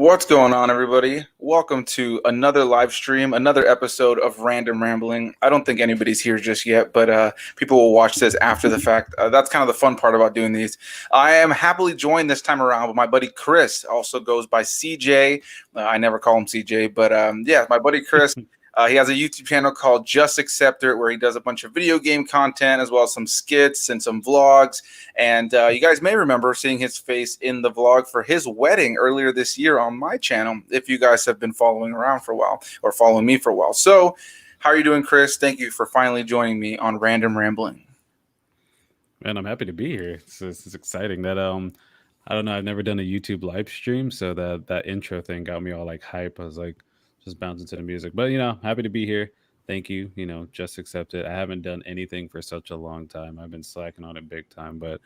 What's going on, everybody? Welcome to another live stream, another episode of Random Rambling. I don't think anybody's here just yet, but people will watch this after the fact. That's kind of the fun part about doing these. I am happily joined this time around by my buddy Chris, also goes by CJ. I never call him CJ, but yeah, my buddy Chris. He has a YouTube channel called Just Accept It, where he does a bunch of video game content as well as some skits and some vlogs. And you guys may remember seeing his face in the vlog for his wedding earlier this year on my channel, if you guys have been following around for a while or following me for a while. So how are you doing, Chris? Thank you for finally joining me on Random Rambling. Man, I'm happy to be here. It's exciting that I don't know, I've never done a YouTube live stream, so that intro thing got me all like hype. I was like just bouncing to the music. But happy to be here. Thank you. Just accept it. I haven't done anything for such a long time. I've been slacking on it big time, but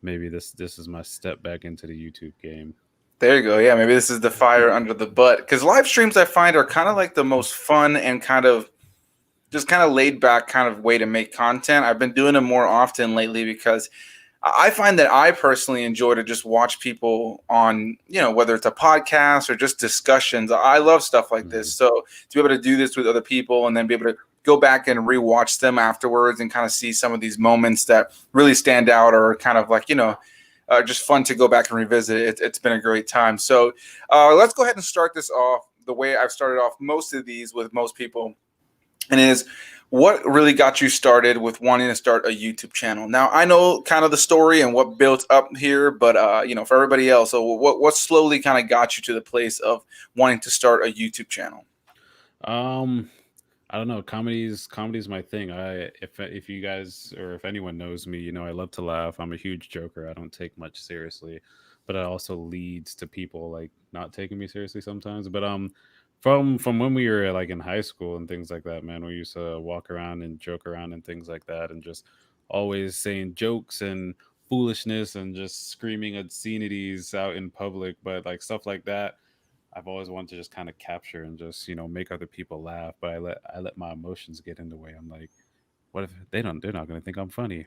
maybe this is my step back into the YouTube game. There you go. Yeah, maybe this is the fire under the butt. Because live streams I find are kind of like the most fun and kind of laid back kind of way to make content. I've been doing them more often lately because I find that I personally enjoy to just watch people on, whether it's a podcast or just discussions. I love stuff like this. So to be able to do this with other people and then be able to go back and rewatch them afterwards and kind of see some of these moments that really stand out or kind of like, just fun to go back and revisit. It's been a great time. So let's go ahead and start this off the way I've started off most of these with most people. And it is, what really got you started with wanting to start a YouTube channel? Now, I know kind of the story and what built up here, but for everybody else, so what slowly kind of got you to the place of wanting to start a YouTube channel? I don't know. Comedy's my thing. If you guys or if anyone knows me, I love to laugh. I'm a huge joker. I don't take much seriously, but it also leads to people like not taking me seriously sometimes. But from when we were like in high school and things like that, man, we used to walk around and joke around and things like that, and just always saying jokes and foolishness and just screaming obscenities out in public. But like stuff like that, I've always wanted to just kind of capture and just make other people laugh. But I let my emotions get in the way. I'm like, what if they're not gonna think I'm funny?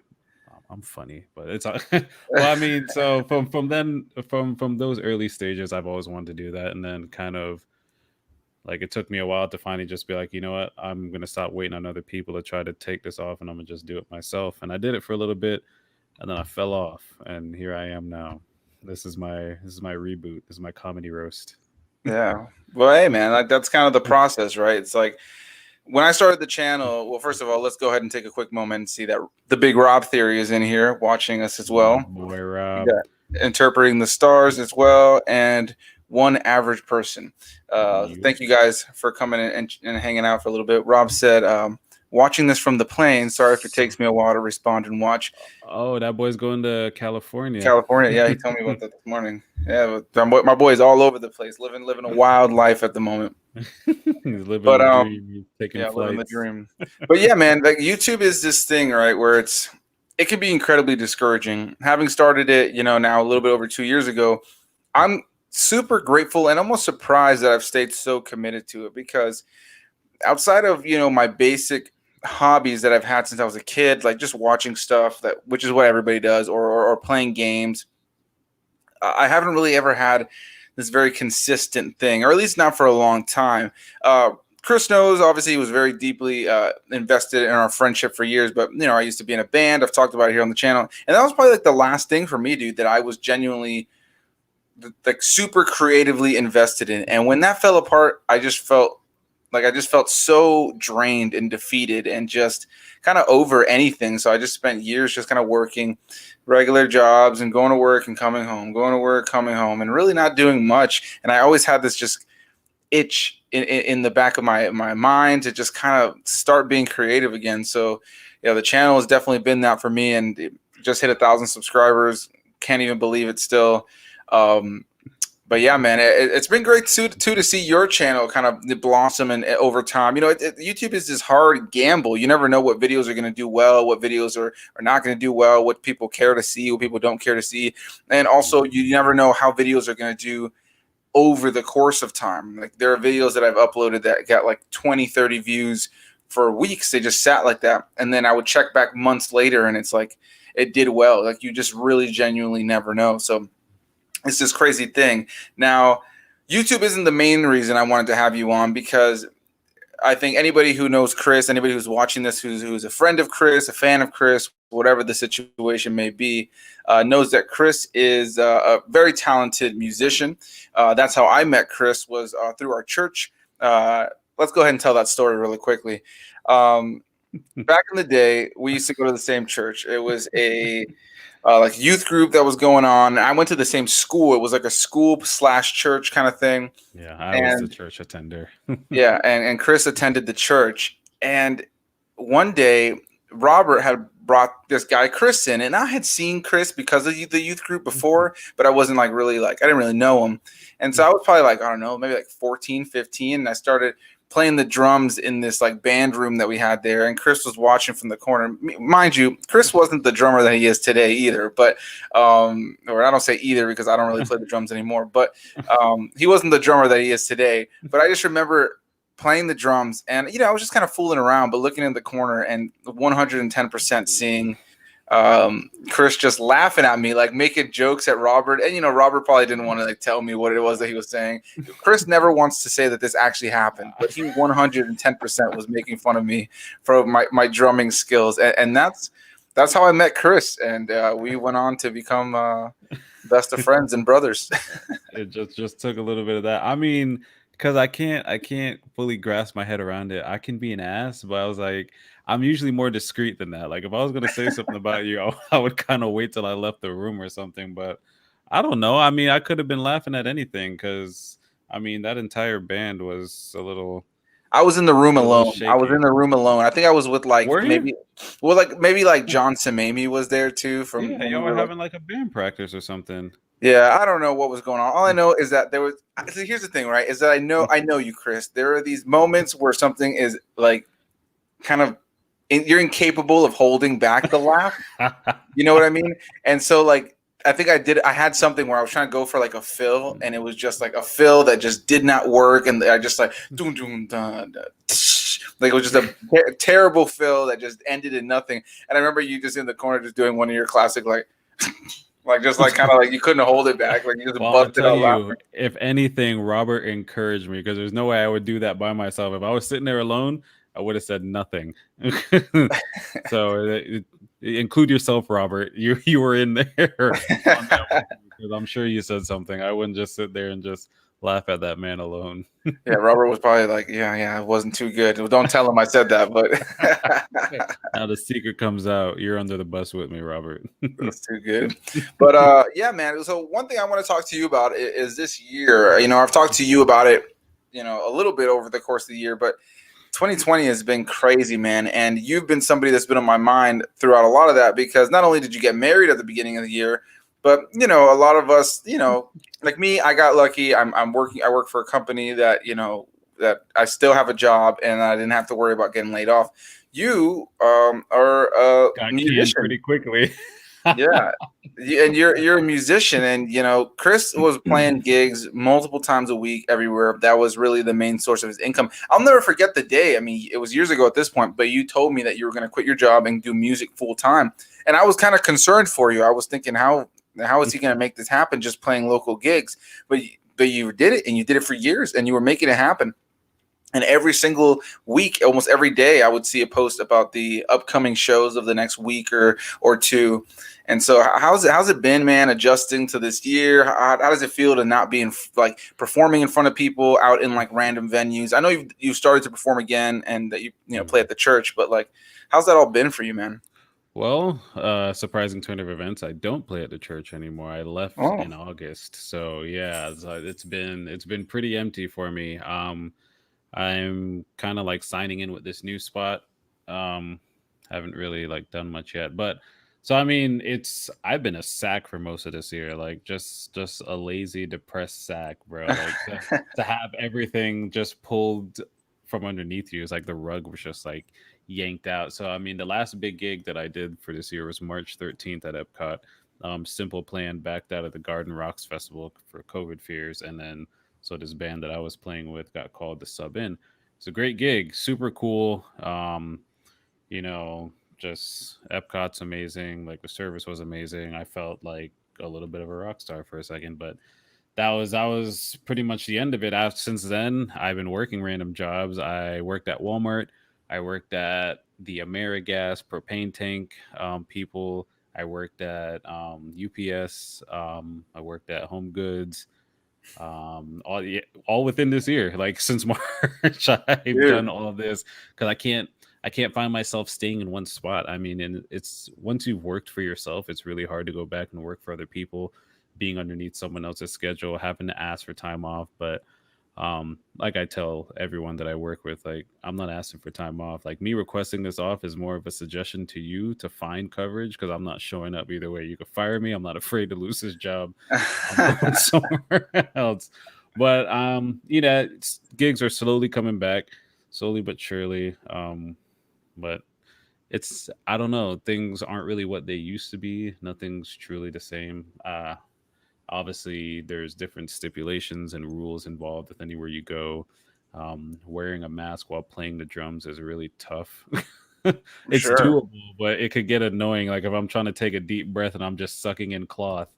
I'm funny, but it's well, I mean, so from those early stages, I've always wanted to do that, and then kind of like it took me a while to finally just be like, you know what, I'm gonna stop waiting on other people to try to take this off, and I'm gonna just do it myself. And I did it for a little bit, and then I fell off, and here I am now. This is my reboot. This is my comedy roast. Yeah. Well, hey, man, that's kind of the process, right? It's like when I started the channel, well, first of all, let's go ahead and take a quick moment and see that the big Rob Theory is in here watching us as well. Boy, Rob. Interpreting the stars as well, and one average person. Thank you guys for coming in and hanging out for a little bit. Rob said, watching this from the plane. Sorry if it takes me a while to respond and watch. Oh, that boy's going to California. Yeah, he told me about that this morning. Yeah, my boy's all over the place, living a wild life at the moment. He's living the dream. He's taking flights. Living the dream. But yeah, man, like YouTube is this thing, right, where it can be incredibly discouraging. Having started it, now a little bit over 2 years ago, I'm super grateful and almost surprised that I've stayed so committed to it, because outside of, my basic hobbies that I've had since I was a kid, like just watching stuff, which is what everybody does, or playing games, I haven't really ever had this very consistent thing, or at least not for a long time. Chris knows, obviously, he was very deeply invested in our friendship for years. But, I used to be in a band. I've talked about it here on the channel. And that was probably like the last thing for me, dude, that I was genuinely like super creatively invested in. And when that fell apart, I just felt so drained and defeated and just kind of over anything. So I just spent years just kind of working regular jobs and going to work and coming home, going to work, coming home, and really not doing much. And I always had this just itch in the back of my mind to just kind of start being creative again. So, the channel has definitely been that for me, and it just hit 1,000 subscribers. Can't even believe it still. But yeah, man, it's been great too to see your channel kind of blossom and over time. YouTube is this hard gamble. You never know what videos are going to do well, what videos are not going to do well, what people care to see, what people don't care to see. And also, you never know how videos are going to do over the course of time. Like there are videos that I've uploaded that got like 20, 30 views for weeks. They just sat like that. And then I would check back months later and it's like, it did well. Like you just really genuinely never know. So it's this crazy thing. Now, YouTube isn't the main reason I wanted to have you on because I think anybody who knows Chris, anybody who's watching this, who's a friend of Chris, a fan of Chris, whatever the situation may be, knows that Chris is a very talented musician. That's how I met Chris was through our church. Let's go ahead and tell that story really quickly. Um, Back in the day, we used to go to the same church. It was a like youth group that was going on. I went to the same school. It was like a school slash church kind of thing. Yeah, I was the And church attender. yeah, and Chris attended the church. And one day, Robert had brought this guy Chris in, and I had seen Chris because of the youth group before, but I wasn't like really like I didn't really know him. And so I was probably like I don't know, maybe like 14, 15, and I started playing the drums in this like band room that we had there, and Chris was watching from the corner. Mind you, Chris wasn't the drummer that he is today either, but or I don't say either because I don't really play the drums anymore, but he wasn't the drummer that he is today. But I just remember playing the drums, and I was just kind of fooling around, but looking in the corner and 110% seeing Chris just laughing at me, like making jokes at Robert. And Robert probably didn't want to like tell me what it was that he was saying. Chris never wants to say that this actually happened, but he 110% was making fun of me for my drumming skills, and that's how I met Chris, and we went on to become best of friends and brothers. It just took a little bit of that. I mean, because I can't fully grasp my head around it. I can be an ass, but I was like, I'm usually more discreet than that. Like if I was gonna say something about you, I would kind of wait till I left the room or something. But I don't know. I mean, I could have been laughing at anything because I mean that entire band was I was in the room a little alone. I was in shaky. the room alone. I think I was with like Were you? maybe like John Samamy was there too from Yeah, when we y'all were were like having like a band practice or something. yeah, I don't know what was going on. All I know is that there was. So here's the thing, right? Is that I know you, Chris. There are these moments where something is like kind of you're incapable of holding back the laugh. You know what I mean? And so like I think I had something where I was trying to go for like a fill, and it was just like a fill that just did not work, and I just like doom doom dun, dun, tsh. Like it was just a terrible fill that just ended in nothing. And I remember you just in the corner just doing one of your classic like like just like kind of like you couldn't hold it back, like you just Well, I'm gonna busted tell out you, laughing. if anything, Robert encouraged me because there's no way I would do that by myself. If I was sitting there alone, I would have said nothing. So include yourself, Robert. You were in there on that one because I'm sure you said something. I wouldn't just sit there and just laugh at that man alone. Yeah, Robert was probably like, yeah, it wasn't too good. Well, don't tell him I said that, but Now the secret comes out. You're under the bus with me, Robert. that's too good. But yeah, man. So one thing I want to talk to you about is this year. I've talked to you about it, a little bit over the course of the year, but 2020 has been crazy, man. And you've been somebody that's been on my mind throughout a lot of that because not only did you get married at the beginning of the year, but a lot of us, like me, I got lucky. I'm working. I work for a company that that I still have a job and I didn't have to worry about getting laid off. You are a Got canned musician. pretty quickly. Yeah. And you're a musician, and Chris was playing gigs multiple times a week everywhere. That was really the main source of his income. I'll never forget the day. I mean, it was years ago at this point, but you told me that you were going to quit your job and do music full time. And I was kind of concerned for you. I was thinking how is he going to make this happen just playing local gigs? But you did it, and you did it for years, and you were making it happen. And every single week, almost every day, I would see a post about the upcoming shows of the next week or two. And so, how's it been, man? Adjusting to this year, how does it feel to not be like performing in front of people out in like random venues? I know you've started to perform again, and that you play at the church, but like, how's that all been for you, man? Well, surprising turn of events. I don't play at the church anymore. I left Oh, in August, so yeah, it's been pretty empty for me. I'm kind of like signing in with this new spot. Um, haven't really like done much yet, but so I mean, I've been a sack for most of this year, like just a lazy, depressed sack, bro. Like to have everything just pulled from underneath you is like the rug was just like yanked out. So I mean, the last big gig that I did for this year was March 13th at Epcot. Simple Plan backed out of the Garden Rocks Festival for COVID fears, and then so this band that I was playing with got called to sub in. It's a great gig, super cool. Just Epcot's amazing. Like the service was amazing. I felt like a little bit of a rock star for a second, but that was pretty much the end of it. Since then, I've been working random jobs. I worked at Walmart. I worked at the AmeriGas propane tank people. I worked at UPS. I worked at Home Goods. All within this year. Like since March, I've done Dude, all of this because I can't find myself staying in one spot. I mean, and it's once you've worked for yourself, it's really hard to go back and work for other people, being underneath someone else's schedule, having to ask for time off. But like I tell everyone that I work with, like I'm not asking for time off. Like me requesting this off is more of a suggestion to you to find coverage because I'm not showing up either way. You could fire me. I'm not afraid to lose this job. I'm going somewhere else. But gigs are slowly coming back, slowly but surely. But it's I don't know, things aren't really what they used to be. Nothing's truly the same. Obviously, there's different stipulations and rules involved with anywhere you go. Wearing a mask while playing the drums is really tough. for It's sure. doable, but it could get annoying. Like if I'm trying to take a deep breath and I'm just sucking in cloth,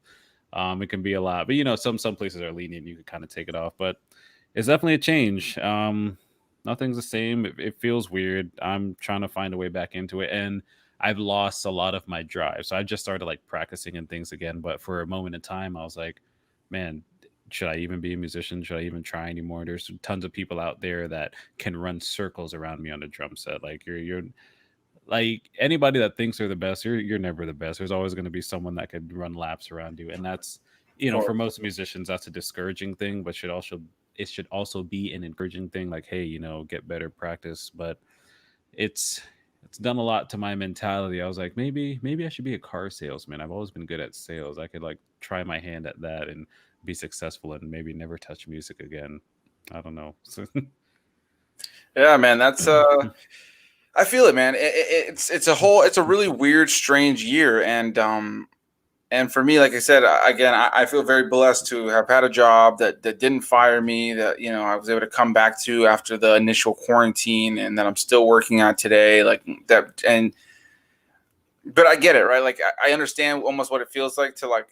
it can be a lot. But some places are lenient. You can kind of take it off, but it's definitely a change. Nothing's the same. It feels weird. I'm trying to find a way back into it, and I've lost a lot of my drive. So I just started like practicing and things again. But for a moment in time, I was like, man, should I even be a musician? Should I even try anymore? There's tons of people out there that can run circles around me on the drum set. Like you're like anybody that thinks they're the best, you're never the best. There's always going to be someone that could run laps around you, and that's Of for course. most musicians that's a discouraging thing, but should also be an encouraging thing. Like, hey, get better, practice. But it's it's done a lot to my mentality. I was like, maybe I should be a car salesman. I've always been good at sales. I could like try my hand at that and be successful and maybe never touch music again. I don't know. Yeah, man. That's I feel it, man. It's a really weird, strange year, and for me, like I said, again, I feel very blessed to have had a job that didn't fire me, that I was able to come back to after the initial quarantine, and that I'm still working on today. Like that, and but I get it, right? Like I understand almost what it feels like to like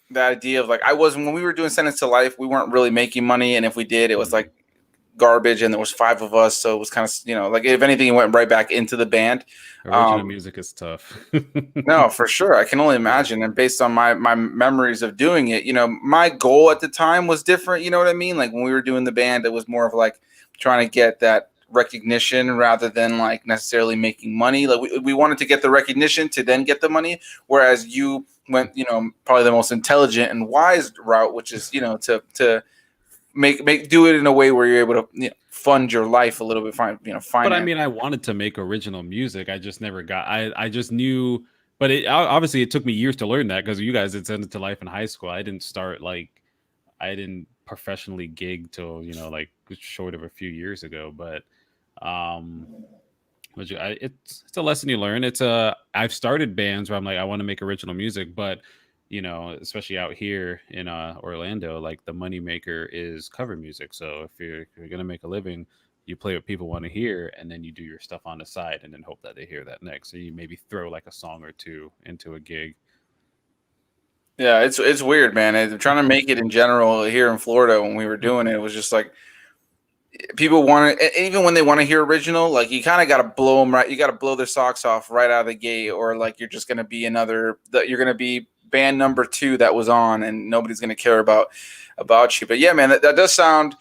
the idea of like I wasn't when we were doing Sentence to Life, we weren't really making money, and if we did, it was Mhm. like garbage, and there was five of us, so it was kind of like if anything, it went right back into the band. Original Um, music is tough. No, for sure. I can only Yeah. imagine. And based on my memories of doing it, my goal at the time was different. You know what I mean? Like when we were doing the band, it was more of like trying to get that recognition rather than like necessarily making money. Like we wanted to get the recognition to then get the money. Whereas you went, probably the most intelligent and wise route, which is, to make do it in a way where you're able to fund your life a little bit, But I finance. mean, I wanted to make original music. I just never got. I just knew, but obviously it took me years to learn that because you guys had sent it to life in high school. I didn't professionally gig till like short of a few years ago. But um, it's a lesson you learn. I've started bands where I'm like I want to make original music, but especially out here in Orlando, like the money maker is cover music. So if you're gonna make a living, you play what people want to hear, and then you do your stuff on the side, and then hope that they hear that next. So you maybe throw like a song or two into a gig. Yeah, it's weird, man. Trying to make it in general here in Florida when we were doing it, it was just like people want to, even when they want to hear original, like you kind of got to blow them right. You got to blow their socks off right out of the gate, or like you're just going to be that you're going to be band number two that was on, and nobody's going to care about you. But yeah, man, that does sound.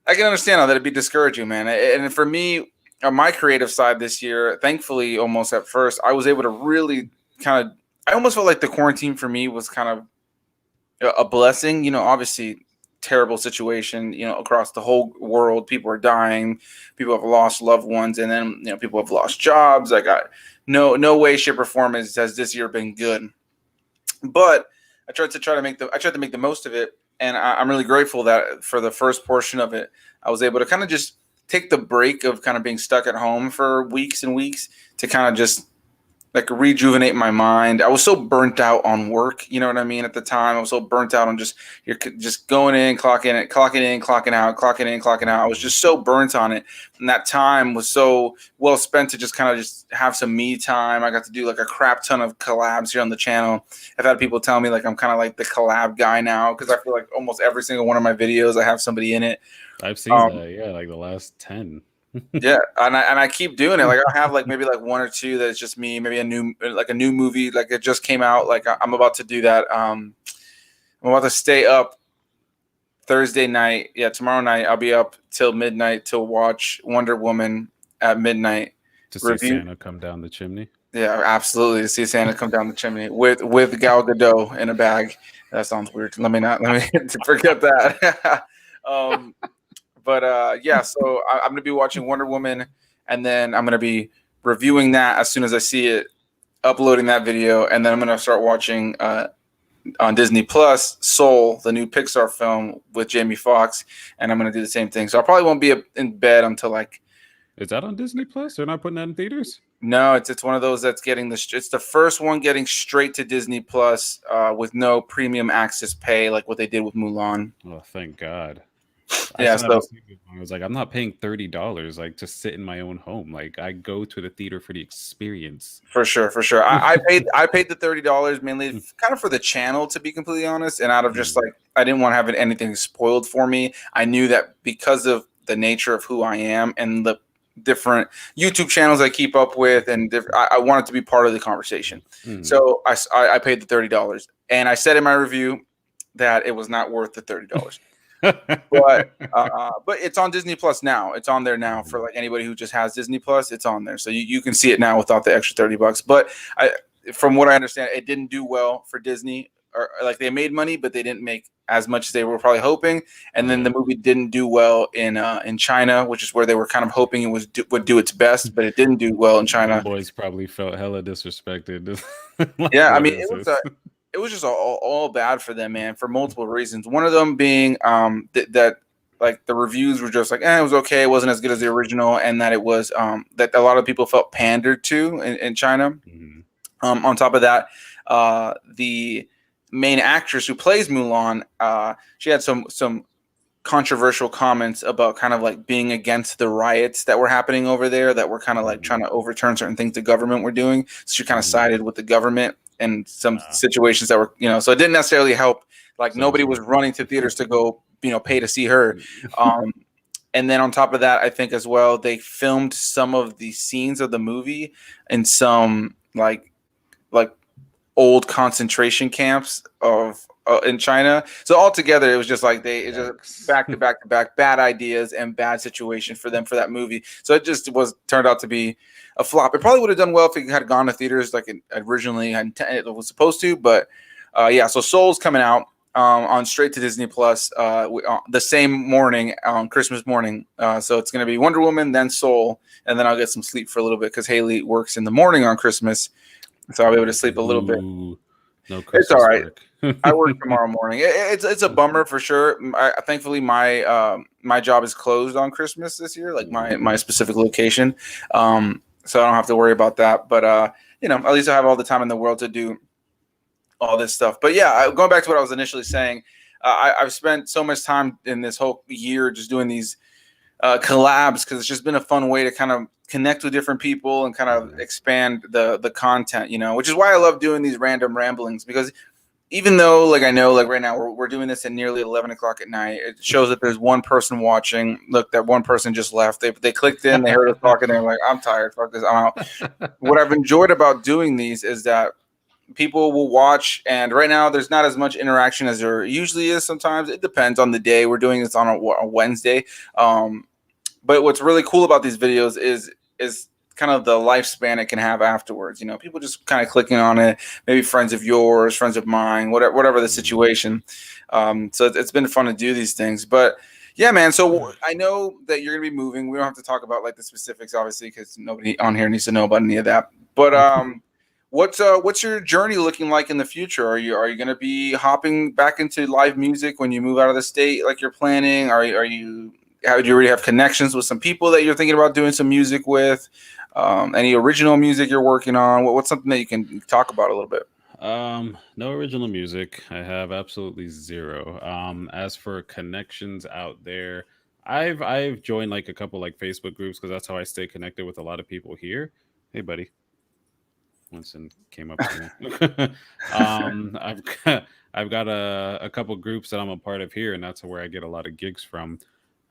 I can understand how that'd be discouraging, man. And for me, on my creative side this year, thankfully, almost at first, I was able to really kind of. I almost felt like the quarantine for me was kind of a blessing. Obviously terrible situation, across the whole world. People are dying, people have lost loved ones, and then people have lost jobs. I got no way, shape, or form has this year been good. But I tried to make the most of it, and I'm really grateful that for the first portion of it, I was able to kind of just take the break of kind of being stuck at home for weeks and weeks to kind of just like rejuvenate my mind. I was so burnt out on work, you know what I mean? At the time, I was so burnt out on just going in, clocking in, clocking out, clocking in, clocking out. I was just so burnt on it, and that time was so well spent to just kind of just have some me time. I got to do like a crap ton of collabs here on the channel. I've had people tell me like I'm kind of like the collab guy now because I feel like almost every single one of my videos I have somebody in it. I've seen that. Yeah, like the last 10. Yeah, and I keep doing it. Like I have like maybe like one or two that's just me. Maybe a new movie like it just came out. Like I'm about to do that. I'm about to stay up Thursday night. Yeah, tomorrow night I'll be up till midnight to watch Wonder Woman at midnight. To see Santa come down the chimney. Yeah, absolutely. To see Santa come down the chimney with Gal Gadot in a bag. That sounds weird. Let me forget that. But yeah, so I'm gonna be watching Wonder Woman, and then I'm gonna be reviewing that as soon as I see it, uploading that video, and then I'm gonna start watching on Disney Plus Soul, the new Pixar film with Jamie Foxx, and I'm gonna do the same thing. So I probably won't be in bed until like. Is that on Disney Plus? They're not putting that in theaters? No, it's one of those that's getting it's the first one getting straight to Disney Plus with no premium access pay like what they did with Mulan. Oh, thank God. Yeah, so I was like, I'm not paying $30 like to sit in my own home. Like I go to the theater for the experience. For sure. I paid the $30 mainly kind of for the channel, to be completely honest, and out of just like I didn't want to have anything spoiled for me. I knew that because of the nature of who I am and the different YouTube channels I keep up with, and I wanted to be part of the conversation. So I paid the $30, and I said in my review that it was not worth the $30. but it's on Disney Plus now. It's on there now for like anybody who just has Disney Plus. It's on there, so you can see it now without the extra $30. But from what I understand, it didn't do well for Disney. Or like they made money, but they didn't make as much as they were probably hoping. And then the movie didn't do well in China, which is where they were kind of hoping it would do its best, but it didn't do well in China. Boys probably felt hella disrespected. Yeah, I mean it was just all bad for them, man, for multiple reasons. One of them being that like the reviews were just like, it was okay, it wasn't as good as the original, and that it was that a lot of people felt pandered to in China. On top of that, the main actress who plays Mulan, she had some controversial comments about kind of like being against the riots that were happening over there, that were kind of like trying to overturn certain things the government were doing. So she kind of sided with the government in some situations that were, so it didn't necessarily help. Like nobody was running to theaters to go, pay to see her. And then on top of that, I think as well, they filmed some of the scenes of the movie in some like old concentration camps in China. So altogether, it was just like it just back to back bad ideas and bad situation for them for that movie. So it just turned out to be a flop. It probably would have done well if it had gone to theaters like it originally it was supposed to. But yeah, so Soul's coming out on straight to Disney Plus the same morning on Christmas morning. So it's going to be Wonder Woman, then Soul, and then I'll get some sleep for a little bit because Haley works in the morning on Christmas. So I'll be able to sleep a little bit. No, it's all right. I work tomorrow morning. It's a bummer for sure. Thankfully, my job is closed on Christmas this year, like my specific location. So I don't have to worry about that. But at least I have all the time in the world to do all this stuff. But yeah, going back to what I was initially saying, I've spent so much time in this whole year just doing these collabs because it's just been a fun way to kind of connect with different people and kind of expand the content, which is why I love doing these random ramblings, because even though like I know like right now we're doing this at nearly 11 o'clock at night, it shows that there's one person watching. Look, that one person just left. They clicked in, they heard us talking, they're like, I'm tired, fuck this, I'm out. What I've enjoyed about doing these is that people will watch, and right now there's not as much interaction as there usually is. Sometimes it depends on the day. We're doing this on a Wednesday, but what's really cool about these videos is kind of the lifespan it can have afterwards. People just kind of clicking on it, maybe friends of yours, friends of mine, whatever the situation. So it's been fun to do these things. But yeah, man. So I know that you're gonna be moving. We don't have to talk about like the specifics, obviously, because nobody on here needs to know about any of that. But what's your journey looking like in the future? Are you going to be hopping back into live music when you move out of the state, like you're planning? Do you already have connections with some people that you're thinking about doing some music with? Any original music you're working on? What's something that you can talk about a little bit? No original music. I have absolutely zero. As for connections out there, I've joined like a couple like Facebook groups because that's how I stay connected with a lot of people here. Hey, buddy. Winston came up to me. I've I've got a couple groups that I'm a part of here, and that's where I get a lot of gigs from.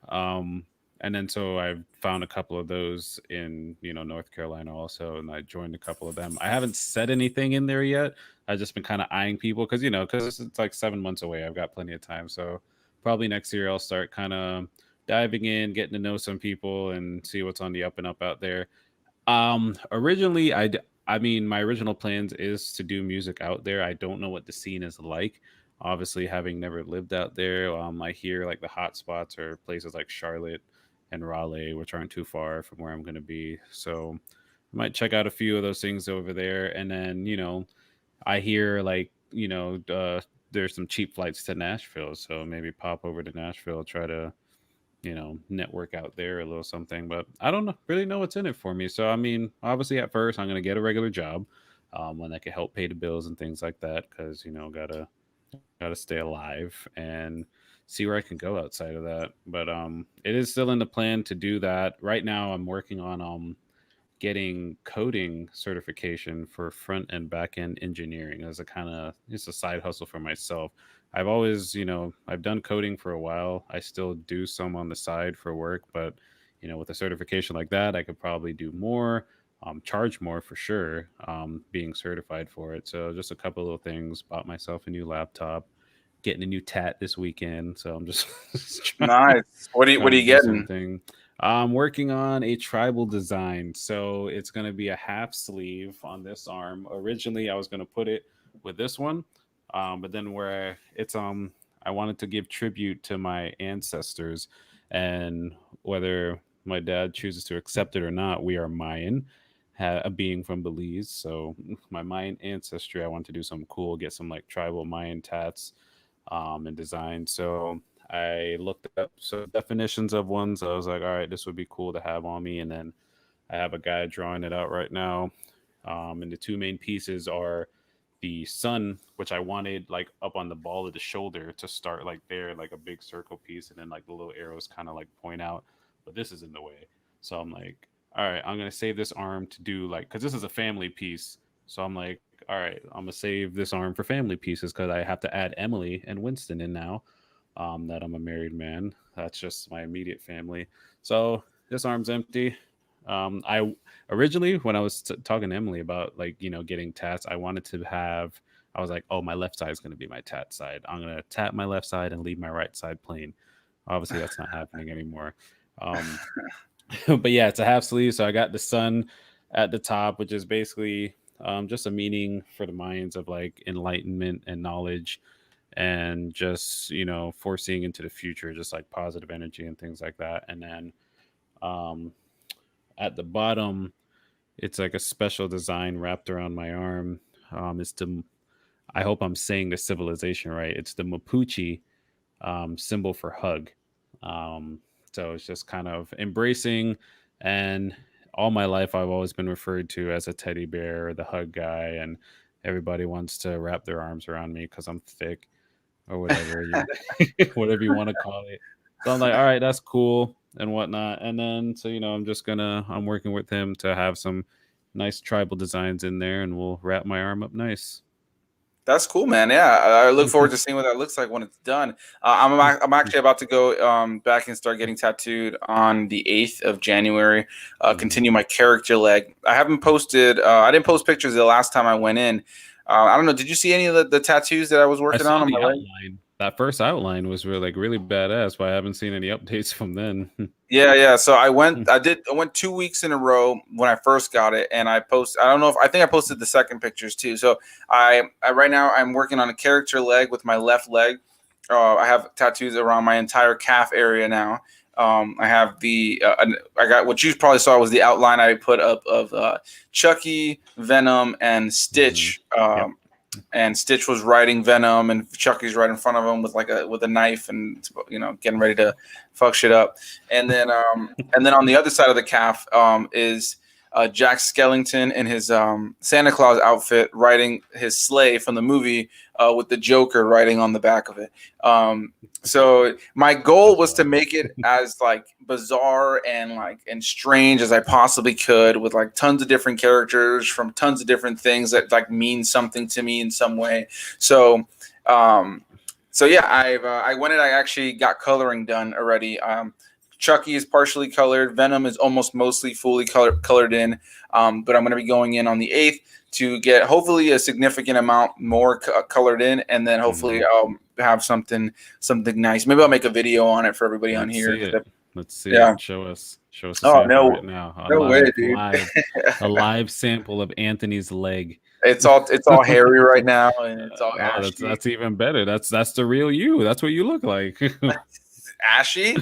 Um, and then so I've found a couple of those in North Carolina also, and I joined a couple of them. I haven't said anything in there yet. I've just been kind of eyeing people because because it's like 7 months away. I've got plenty of time, so probably next year I'll start kind of diving in, getting to know some people, and see what's on the up and up out there. Originally, I mean, my original plans is to do music out there. I don't know what the scene is like. Obviously, having never lived out there, I hear like the hot spots are places like Charlotte and Raleigh, which aren't too far from where I'm going to be. So I might check out a few of those things over there. And then, I hear like, there's some cheap flights to Nashville. So maybe pop over to Nashville, try to network out there a little something. But I don't know, really know what's in it for me. So I mean, obviously at first I'm gonna get a regular job, one that can help pay the bills and things like that, because gotta stay alive and see where I can go outside of that. But it is still in the plan to do that. Right now I'm working on getting coding certification for front and back end engineering as a kind of it's a side hustle for myself. I've always, I've done coding for a while. I still do some on the side for work, but with a certification like that, I could probably do more, charge more for sure, being certified for it. So just a couple little things. Bought myself a new laptop, getting a new tat this weekend. So I'm just, just Nice. What trying are to you do getting? something. I'm working on a tribal design. So it's going to be a half sleeve on this arm. Originally, I was going to put it with this one. But then where it's, I wanted to give tribute to my ancestors, and whether my dad chooses to accept it or not, we are Mayan, a being from Belize. So my Mayan ancestry, I want to do something cool, get some like tribal Mayan tats, and design. So I looked up some definitions of ones. I was like, all right, this would be cool to have on me. And then I have a guy drawing it out right now. And the two main pieces are the sun, which I wanted like up on the ball of the shoulder to start like there, like a big circle piece, and then like the little arrows kind of like point out. But this is in the way. So I'm like, all right, I'm gonna save this arm to do like because this is a family piece. So I'm like, all right, I'm gonna save this arm for family pieces because I have to add Emily and Winston in now. That I'm a married man. That's just my immediate family. So this arm's empty. I originally when I was talking to Emily about like getting tats, I wanted to have. I was like, oh, my left side is going to be my tat side. I'm going to tap my left side and leave my right side plain. Obviously, that's not happening anymore. Um, but yeah, it's a half sleeve. So I got the sun at the top, which is basically just a meaning for the minds of like enlightenment and knowledge, and just foreseeing into the future, just like positive energy and things like that. And then um, at the bottom, it's like a special design wrapped around my arm. It's the I hope I'm saying the civilization right. It's the Mapuche symbol for hug. Um, so it's just kind of embracing. And all my life, I've always been referred to as a teddy bear or the hug guy, and everybody wants to wrap their arms around me because I'm thick or whatever whatever you want to call it. So I'm like, all right, that's cool and whatnot. And then so I'm working with him to have some nice tribal designs in there, and we'll wrap my arm up nice. That's cool, man. Yeah, I look forward to seeing what that looks like when it's done. I'm actually about to go back and start getting tattooed on the 8th of January. Mhm. Continue my character leg. I haven't posted. I didn't post pictures the last time I went in. I don't know. Did you see any of the tattoos that I was I working saw on my the leg? outline. That first outline was really badass, but I haven't seen any updates from then. Yeah, yeah. So I went. I went 2 weeks in a row when I first got it, and I post. I don't know if I think I posted the second pictures too. So I right now I'm working on a character leg with my left leg. I have tattoos around my entire calf area now. I have I got what you probably saw was the outline I put up of Chucky, Venom, and Mhm. Stitch. Yep. And Stitch was riding Venom, and Chucky's right in front of him with a knife, and getting ready to fuck shit up. And then on the other side of the calf is Jack Skellington in his Santa Claus outfit riding his sleigh from the movie with the Joker riding on the back of it. So my goal was to make it as like bizarre and strange as I possibly could, with like tons of different characters from tons of different things that like mean something to me in some way. So yeah, I went and I actually got coloring done already. Chucky is partially colored. Venom is almost mostly fully colored in. But I'm going to be going in on the 8th to get hopefully a significant amount more colored in, and then hopefully I'll have something nice. Maybe I'll make a video on it for everybody on here. Let's see it. Show us a sample right now. No way, dude. A live sample of Anthony's leg. It's all hairy right now, and it's all ashy. That's even better. That's the real you. That's what you look like. Ashy?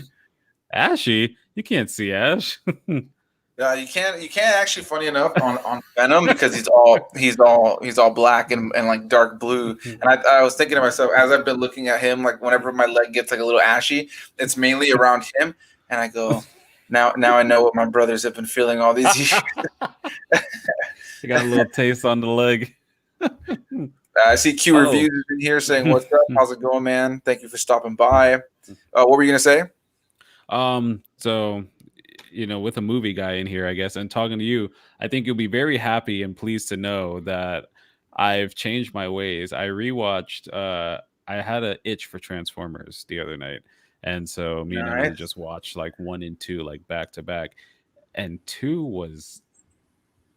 Ashy? You can't see ash. You can't actually. Funny enough, on Venom, because he's all black and like dark blue. And I was thinking to myself, as I've been looking at him, like whenever my leg gets like a little ashy, it's mainly around him. And I go, now I know what my brothers have been feeling all these years. You got a little taste on the leg. I see Q Reviews in here saying, "What's up? How's it going, man? Thank you for stopping by." What were you gonna say? So, with a movie guy in here, I guess, and talking to you, I think you'll be very happy and pleased to know that I've changed my ways. I rewatched. I had an itch for Transformers the other night, and so me and Emily just watched like 1 and 2 like back to back, and 2 was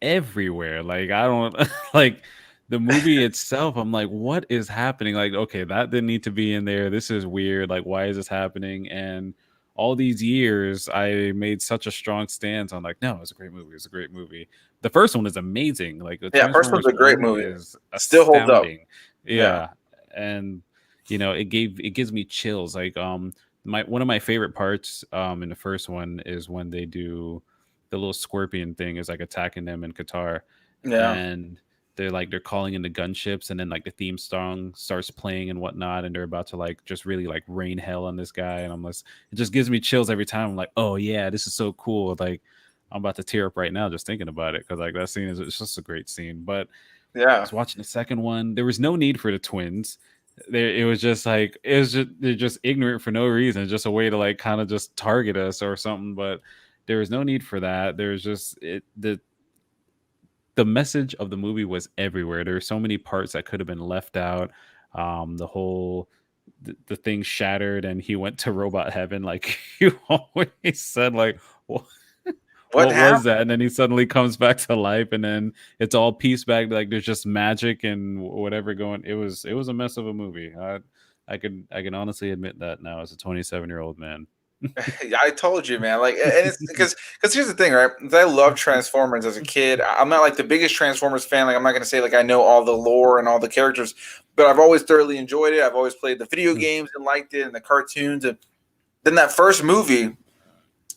everywhere. Like I don't like the movie itself. I'm like, what is happening? Like, okay, that didn't need to be in there. This is weird. Like, why is this happening? And all these years, I made such a strong stance on like, no, it's a great movie. It's a great movie. The first one is amazing. Like, the first one's a great movie. Is still holds up. Yeah, and it gives me chills. Like, one of my favorite parts in the first one is when they do the little scorpion thing is like attacking them in Qatar. Yeah. And they're calling in the gunships, and then like the theme song starts playing and whatnot, and they're about to like just really like rain hell on this guy. And it just gives me chills every time. I'm like, oh yeah, this is so cool. Like I'm about to tear up right now just thinking about it, because like that scene it's just a great scene. But yeah, I was watching the second one. There was no need for the twins. It was just like they're just ignorant for no reason, just a way to like kind of just target us or something. But there was no need for that. There's just the message of the movie was everywhere. There were so many parts that could have been left out. The whole the thing shattered and he went to robot heaven. Like you always said, like what was that? And then he suddenly comes back to life, and then it's all pieced back. Like there's just magic and whatever going. It was a mess of a movie. I can honestly admit that now as a 27-year-old man. I told you, man. Like, and it's because here's the thing, right? I love Transformers as a kid. I'm not like the biggest Transformers fan. Like, I'm not gonna say like I know all the lore and all the characters, but I've always thoroughly enjoyed it. I've always played the video games and liked it, and the cartoons. And then that first movie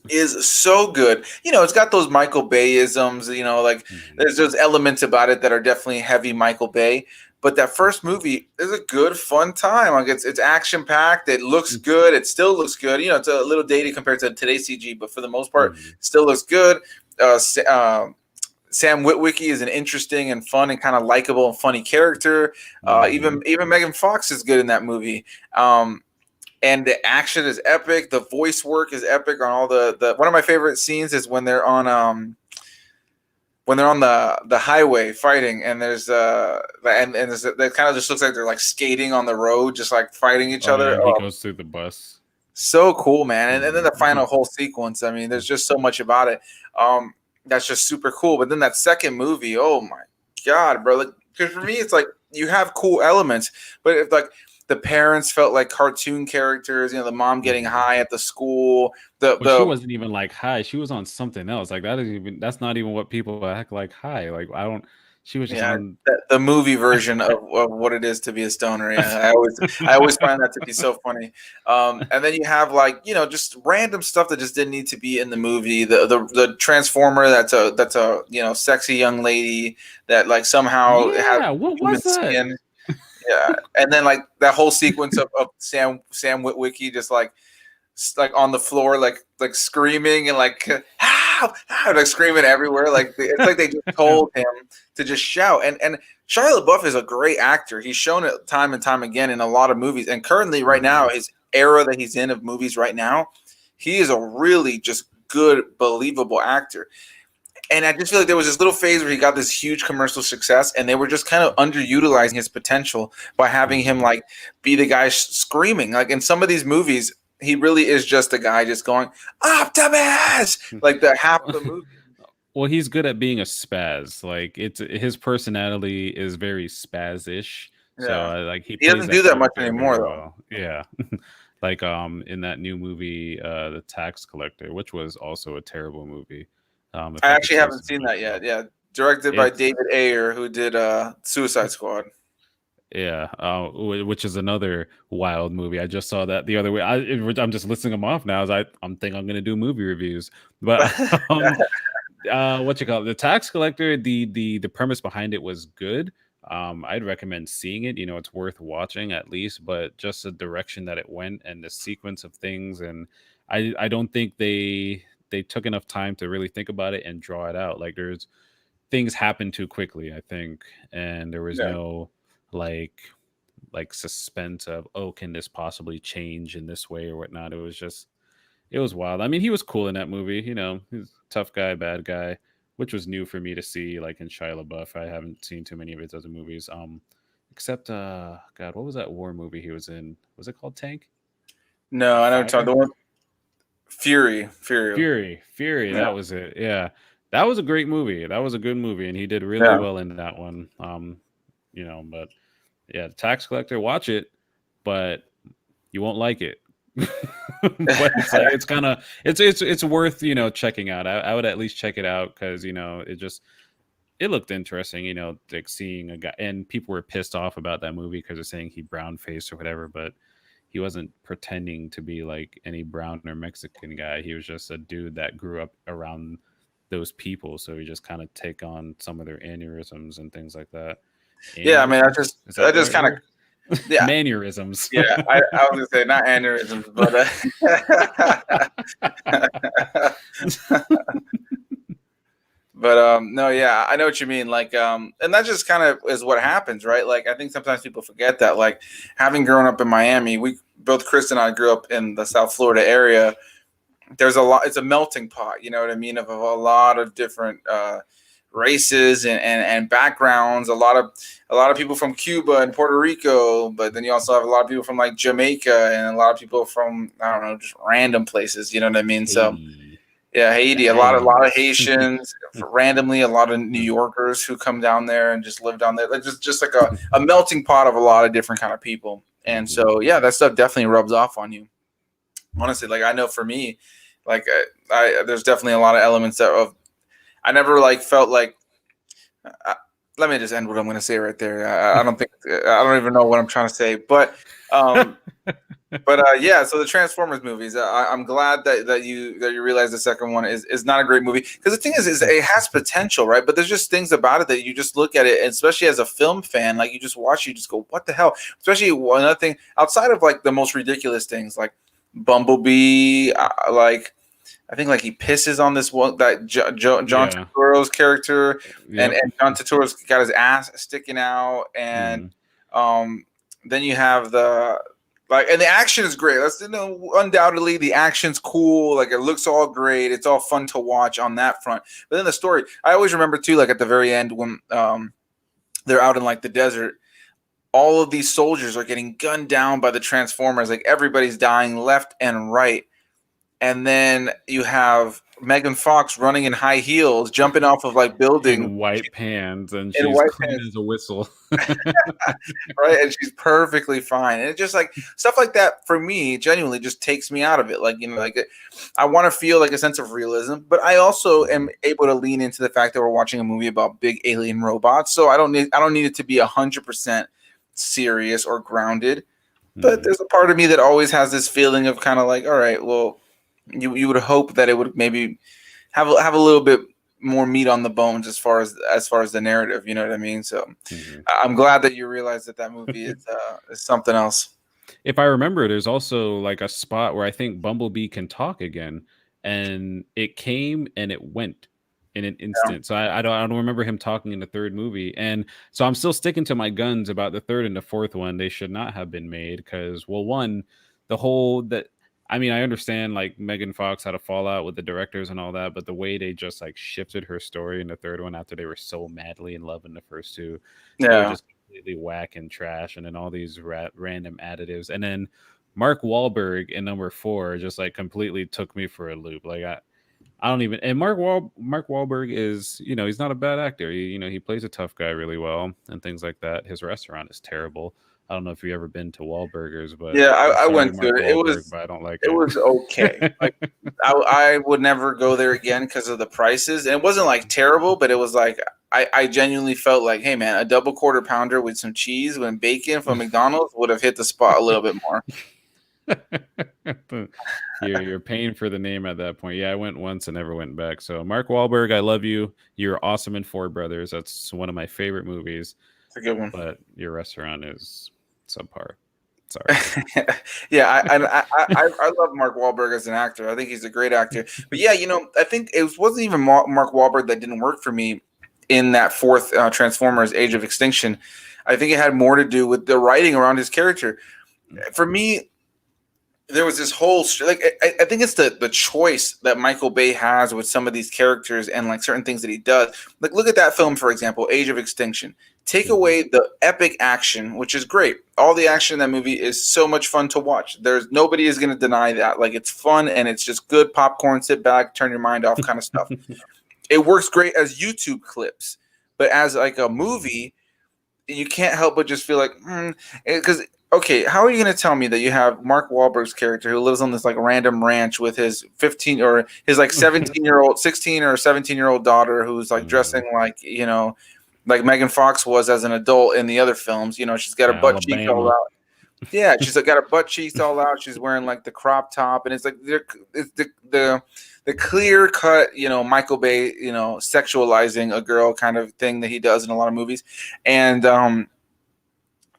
is so good. It's got those Michael Bay-isms. Like there's those elements about it that are definitely heavy Michael Bay. But that first movie is a good, fun time. Like it's action packed. It looks good. It still looks good. It's a little dated compared to today's CG, but for the most part, it still looks good. Sam Witwicky is an interesting and fun and kind of likable and funny character. Even Megan Fox is good in that movie. And the action is epic. The voice work is epic on all the. One of my favorite scenes is when they're on the highway fighting, and there's that kind of just looks like they're like skating on the road, just like fighting each other. Yeah, he goes through the bus. So cool, man. And then the final whole sequence. I mean, there's just so much about it. That's just super cool. But then that second movie, oh my God, bro. Because for me, it's like you have cool elements, but if like the parents felt like cartoon characters, the mom getting high at the school. She wasn't even like high. She was on something else. Like that's not even what people act like high. Like she was just on the movie version of what it is to be a stoner. Yeah, I always find that to be so funny. And then you have like just random stuff that just didn't need to be in the movie. The Transformer that's a sexy young lady that like somehow has what was that? Skin. Yeah, and then like that whole sequence of Sam Witwicky just like on the floor like screaming and like help, help, like screaming everywhere. Like it's like they just told him to just shout. And Shia LaBeouf is a great actor. He's shown it time and time again in a lot of movies. And currently, right now, his era that he's in of movies right now, he is a really just good, believable actor. And I just feel like there was this little phase where he got this huge commercial success, and they were just kind of underutilizing his potential by having him like be the guy screaming. Like in some of these movies, he really is just a guy just going Optimus, like the half of the movie. Well, he's good at being a spaz. Like it's his personality is very spaz-ish. So Yeah, like he he plays doesn't do that much character anymore very though. well. Yeah. Like in that new movie, The Tax Collector, which was also a terrible movie. If I I could actually say haven't so seen that yet. myself. Yeah, directed by It's David Ayer, who did Suicide Squad. Yeah, which is another wild movie. I just saw that the other way. I'm just listing them off now as I'm thinking I'm going to do movie reviews. But what you call it? The Tax Collector, the premise behind it was good. I'd recommend seeing it. You know, it's worth watching at least, but just the direction that it went and the sequence of things, and I don't think they took enough time to really think about it and draw it out. Like there's things happen too quickly, I think, and there was Yeah. no like suspense of, oh, can this possibly change in this way or whatnot. It was wild. I mean, he was cool in that movie, you know, he's a tough guy, bad guy, which was new for me to see, like in Shia LaBeouf. I haven't seen too many of his other movies, except god, what was that war movie he was in? Was it called Tank? No, I know what you're talking Fire? the one Fury. Fury, Yeah, that was it. Yeah, that was a great movie. That was a good movie, and he did really yeah. well in that one. You know, but yeah, The Tax Collector, watch it, but you won't like it. But it's like it's kind of it's worth, you know, checking out. I would at least check it out because, you know, it looked interesting, you know, like seeing a guy, and people were pissed off about that movie because they're saying he brown faced or whatever, but he wasn't pretending to be like any brown or Mexican guy. He was just a dude that grew up around those people, so he just kind of take on some of their aneurysms and things like that. Yeah, I mean, Aneurysms? Is that I the just right kind of, word? yeah, Mannerisms. yeah. I was gonna say not aneurysms, but but no, yeah, I know what you mean. Like, and that just kind of is what happens, right? Like, I think sometimes people forget that. Like, having grown up in Miami, we both Chris and I grew up in the South Florida area. There's a lot. It's a melting pot. You know what I mean? Of a lot of different races and backgrounds. A lot of people from Cuba and Puerto Rico, but then you also have a lot of people from like Jamaica and a lot of people from, I don't know, just random places. You know what I mean? So Haiti. yeah, Haiti. A lot of Nice. Haitians. Randomly, a lot of New Yorkers who come down there and just live down there. Like just like a melting pot of a lot of different kind of people. And so yeah, that stuff definitely rubs off on you. Honestly, like I know for me, like I there's definitely a lot of elements of I never like felt like. Let me just end what I'm going to say right there. I don't think I don't even know what I'm trying to say, um, yeah. So the Transformers movies, I'm glad that you realize the second one is not a great movie because the thing is it has potential, right? But there's just things about it that you just look at it, and especially as a film fan, like you just watch, you just go, what the hell? Especially another thing outside of like the most ridiculous things, like Bumblebee, like. I think like he pisses on this one that John Yeah. Turturro's character, and Yep. John Turturro's got his ass sticking out, and Mhm. um, then you have the like, and the action is great. That's, you know, undoubtedly the action's cool. Like it looks all great. It's all fun to watch on that front. But then the story, I always remember too, like at the very end when they're out in like the desert. All of these soldiers are getting gunned down by the Transformers. Like everybody's dying left and right, and then you have Megan Fox running in high heels, jumping off of like buildings In white pants, and in she's white clean pants, as a whistle. right? And she's perfectly fine. And it's just like stuff like that for me, genuinely, just takes me out of it. Like, you know, like I want to feel like a sense of realism, but I also am able to lean into the fact that we're watching a movie about big alien robots. So I don't need it to be 100% serious or grounded. But Mhm. there's a part of me that always has this feeling of kind of like, all right, well, you would hope that it would maybe have a little bit more meat on the bones as far as the narrative. You know what I mean? So Mhm. I'm glad that you realize that movie is something else. If I remember, there's also like a spot where I think Bumblebee can talk again, and it came and it went in an instant. So I don't remember him talking in the third movie, and so I'm still sticking to my guns about the third and the fourth one. They should not have been made because, well, one, the whole that. I mean, I understand like Megan Fox had a fallout with the directors and all that, but the way they just like shifted her story in the third one after they were so madly in love in the first two, it was Yeah. just completely whack and trash. And then all these random additives, and then Mark Wahlberg in number four just like completely took me for a loop. Like I don't even. And Mark Wahlberg is, he's not a bad actor. He plays a tough guy really well and things like that. His restaurant is terrible. I don't know if you've ever been to Wahlburgers, but Yeah, I'm I sorry, went to Mark it. It Wahlberg, was but I don't like it it. was okay. Like I would never go there again because of the prices. And it wasn't like terrible, but it was like I genuinely felt like, hey man, a double quarter pounder with some cheese and bacon from McDonald's would have hit the spot a little bit more. You're paying for the name at that point. Yeah, I went once and never went back. So Mark Wahlberg, I love you. You're awesome in Four Brothers. That's one of my favorite movies. It's a good one. But your restaurant is subpar. Sorry. Yeah, I love Mark Wahlberg as an actor. I think he's a great actor. But yeah, I think it wasn't even Mark Wahlberg that didn't work for me in that fourth Transformers: Age of Extinction. I think it had more to do with the writing around his character. For me, there was this whole like I think it's the choice that Michael Bay has with some of these characters and like certain things that he does. Like look at that film, for example, Age of Extinction. Take away the epic action, which is great. All the action in that movie is so much fun to watch. There's nobody is going to deny that. Like it's fun and it's just good popcorn, sit back, turn your mind off kind of stuff. It works great as YouTube clips, but as like a movie, you can't help but just feel like because okay, how are you going to tell me that you have Mark Wahlberg's character who lives on this like random ranch with his 15 or his like 17-year-old, 16 or 17-year-old daughter who's like dressing like, like Megan Fox was as an adult in the other films. She's got her butt cheeks all out. Yeah, she's like got her butt cheeks all out. She's wearing like the crop top, and it's like it's the clear cut, Michael Bay, sexualizing a girl kind of thing that he does in a lot of movies, and then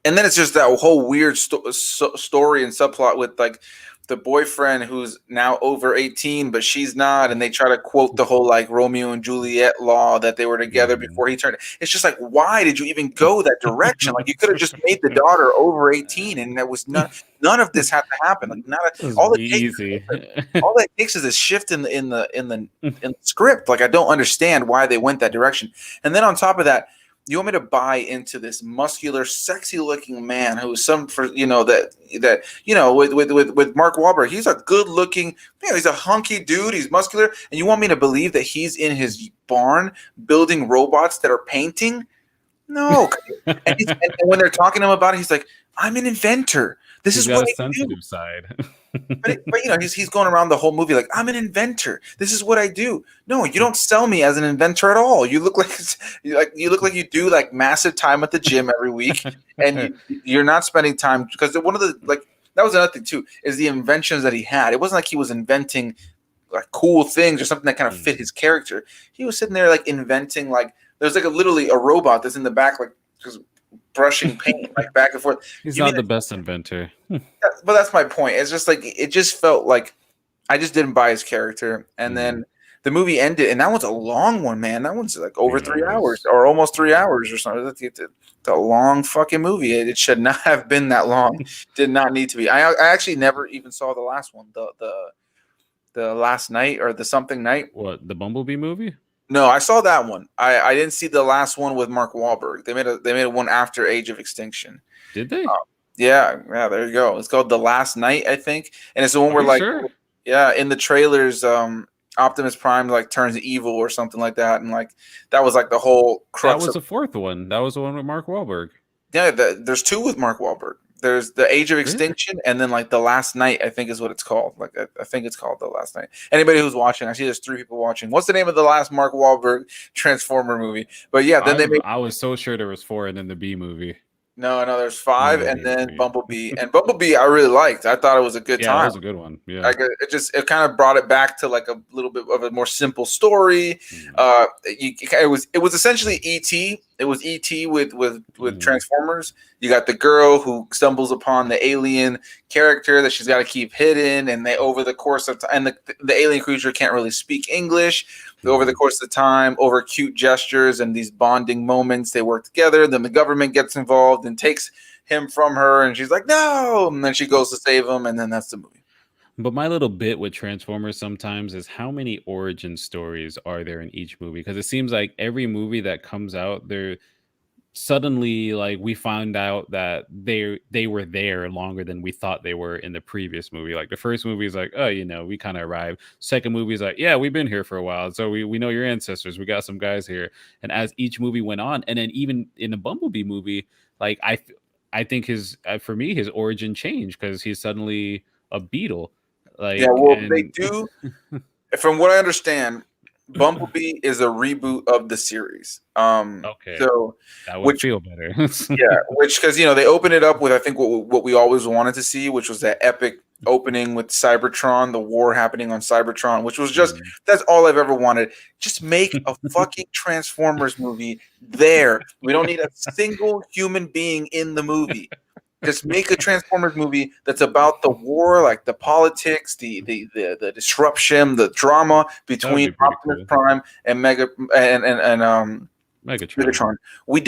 it's just that whole weird story and subplot with like the boyfriend who's now over 18, but she's not. And they try to quote the whole like Romeo and Juliet law that they were together before he turned. It's just like, why did you even go that direction? Like you could have just made the daughter over 18 and there was none of this had to happen. Like all that takes is a shift in the script. Like I don't understand why they went that direction. And then on top of that, you want me to buy into this muscular, sexy-looking man who's with Mark Wahlberg? He's a good-looking, he's a hunky dude. He's muscular, and you want me to believe that he's in his barn building robots that are painting? No. and when they're talking to him about it, he's like, "I'm an inventor. This is what I sensitive do." side. but he's going around the whole movie like, "I'm an inventor. This is what I do." No, you don't sell me as an inventor at all. You look like you do like massive time at the gym every week, and you're not spending time because one of the that was another thing too is the inventions that he had. It wasn't like he was inventing like cool things or something that kind of fit his character. He was sitting there like inventing like there's like literally a robot that's in the back like just brushing paint like back and forth. He's not the best inventor. But that's my point. It's just like it just felt like I just didn't buy his character. And then the movie ended, and that one's a long one, man. That one's like over 3 hours or almost 3 hours or something. It's a long fucking movie. It should not have been that long. Did not need to be. I actually never even saw the last one, the last night or the something night. What, the Bumblebee movie? No, I saw that one. I didn't see the last one with Mark Wahlberg. They made one after Age of Extinction. Did they? Yeah, there you go. It's called The Last Night, I think, and it's the one where like, yeah, in the trailers, Optimus Prime like turns evil or something like that, and like that was like the whole crux. That was the fourth one. That was the one with Mark Wahlberg. Yeah, there's two with Mark Wahlberg. There's the Age of Extinction, and then like The Last Night, I think is what it's called. Like I think it's called The Last Night. Anybody who's watching, I see there's 3 people watching. What's the name of the last Mark Wahlberg Transformer movie? But yeah, then I was so sure there was 4, and then the B movie. No, there's five, and Maybe then three. Bumblebee. And Bumblebee, I really liked. I thought it was a good Yeah, that time. was a good one. Yeah. Like it kind of brought it back to like a little bit of a more simple story. Mm, It was essentially ET. It was ET with mm, Transformers. You got the girl who stumbles upon the alien character that she's got to keep hidden, and they over the course of time, and the alien creature can't really speak English. Over the mm. course of time, over cute gestures and these bonding moments, they work together. Then the government gets involved and takes him from her, and she's like, "No!" And then she goes to save him, and then that's the movie. But my little bit with Transformers sometimes is how many origin stories are there in each movie? Because it seems like every movie that comes out, there suddenly like we find out that they were there longer than we thought they were in the previous movie. Like the first movie is like, oh, we kind of arrived. Second movie is like, yeah, we've been here for a while, so we know your ancestors. We got some guys here. And as each movie went on, and then even in the Bumblebee movie, like I think his for me his origin changed because he's suddenly a beetle. Yeah, Like well, they and do. From what I understand, Bumblebee is a reboot of the series. okay, So that would which feel better. yeah, which because they open it up with I think what we always wanted to see, which was that epic opening with Cybertron, the war happening on Cybertron, which was just Mm. that's all I've ever wanted. Just make a fucking Transformers movie there. We don't need a single human being in the movie. Just make a Transformers movie that's about the war, like the politics, the disruption, the drama That would between be pretty Optimus cool. Prime and Mega and Megatron. Megatron. We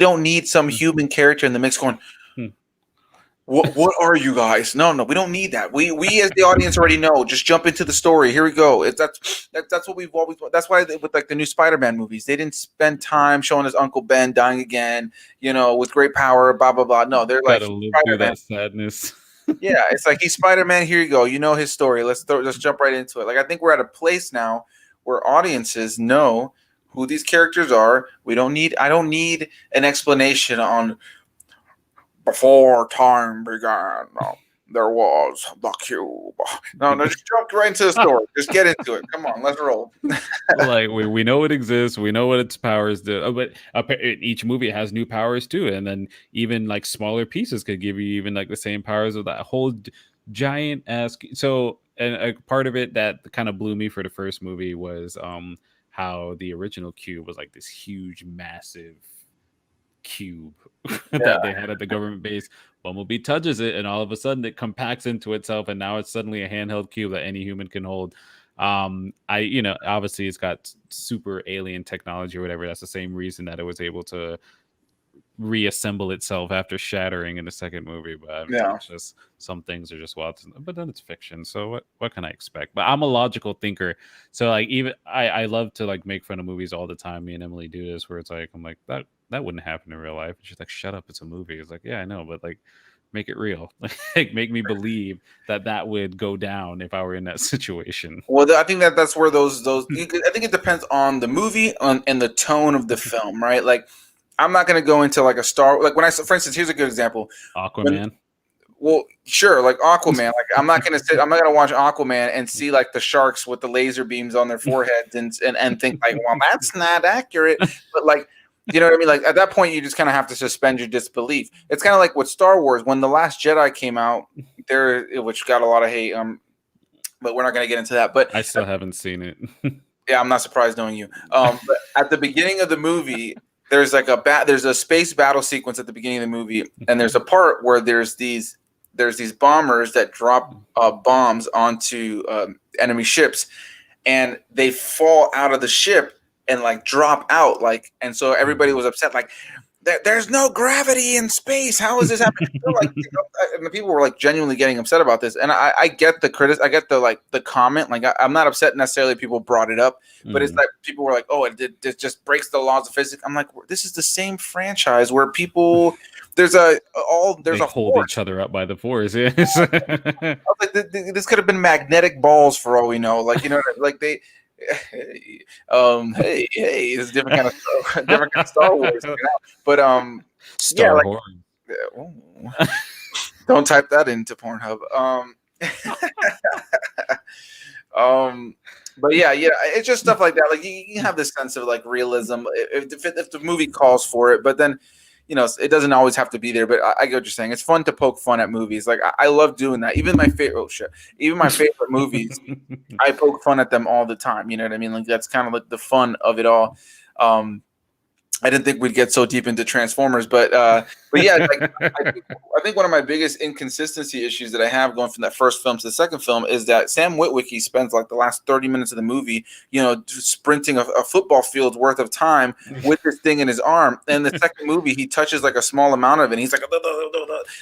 don't need some human character in the mix going, Hmm. what are you guys? No, we don't need that. We as the audience already know. Just jump into the story. Here we go. That's what we've always. That's why with like the new Spider-Man movies, they didn't spend time showing us Uncle Ben dying again. With great power. Blah blah blah. No, they're like Gotta live through Spider-Man. that sadness. Yeah, it's like he's Spider-Man. Here you go. You know his story. Let's jump right into it. Like I think we're at a place now where audiences know who these characters are. I don't need an explanation on before time began. There was the cube. No, just jump right into the story. Just get into it. Come on, let's roll. Like we know it exists, we know what its powers do, but each movie has new powers too, and then even like smaller pieces could give you even like the same powers of that whole giant ass. So, and a part of it that kind of blew me for the first movie was how the original cube was like this huge, massive cube that Yeah, they had at the government base. Bumblebee touches it, and all of a sudden it compacts into itself, and now it's suddenly a handheld cube that any human can hold. Obviously it's got super alien technology or whatever. That's the same reason that it was able to reassemble itself after shattering in the second movie. But I mean, yeah. it's just some things are just wild. But then it's fiction, so what can I expect? But I'm a logical thinker, so like even I love to like make fun of movies all the time. Me and Emily do this, where it's like I'm like that wouldn't happen in real life. And she's like, shut up, it's a movie. It's like, yeah, I know, but like make it real. Like make me believe that would go down if I were in that situation. Well, I think that's where I think it depends on the movie and the tone of the film, right? Like, I'm not going to go into like a Star like when for instance, here's a good example. When Aquaman. Well, sure, like Aquaman. Like I'm not gonna watch Aquaman and see like the sharks with the laser beams on their foreheads and think like, well, that's not accurate. But like, you know what I mean? Like at that point, you just kind of have to suspend your disbelief. It's kind of like with Star Wars when the Last Jedi came out, which got a lot of hate. But we're not gonna get into that. But I still haven't seen it. yeah, I'm not surprised knowing you. But at the beginning of the movie, there's a space battle sequence at the beginning of the movie, and there's a part where there's these bombers that drop bombs onto enemy ships, and they fall out of the ship and like drop out, like, and so everybody was upset, like, there's no gravity in space. How is this happening? And the people were like genuinely getting upset about this. And I get the I get the like the comment. Like I'm not upset necessarily people brought it up, but it's like people were like, oh, it just breaks the laws of physics. I'm like, this is the same franchise where people there's a They hold force. each other up by the force. Yes. I was like, this could have been magnetic balls for all we know. Like, like they. Hey, this is different kind of Star Wars, but yeah, Star like, Horn. oh, don't type that into Pornhub. But yeah, it's just stuff like that. Like you have this sense of like realism if the movie calls for it, but then it doesn't always have to be there. But I get what you're saying. It's fun to poke fun at movies. Like I love doing that. Even my favorite, even my favorite movies, I poke fun at them all the time. You know what I mean? Like that's kind of like the fun of it all. I didn't think we'd get so deep into Transformers, but yeah, like I think one of my biggest inconsistency issues that I have going from that first film to the second film is that Sam Witwicky spends like the last 30 minutes of the movie, sprinting a football field worth of time with this thing in his arm. And the second movie, he touches like a small amount of it. And he's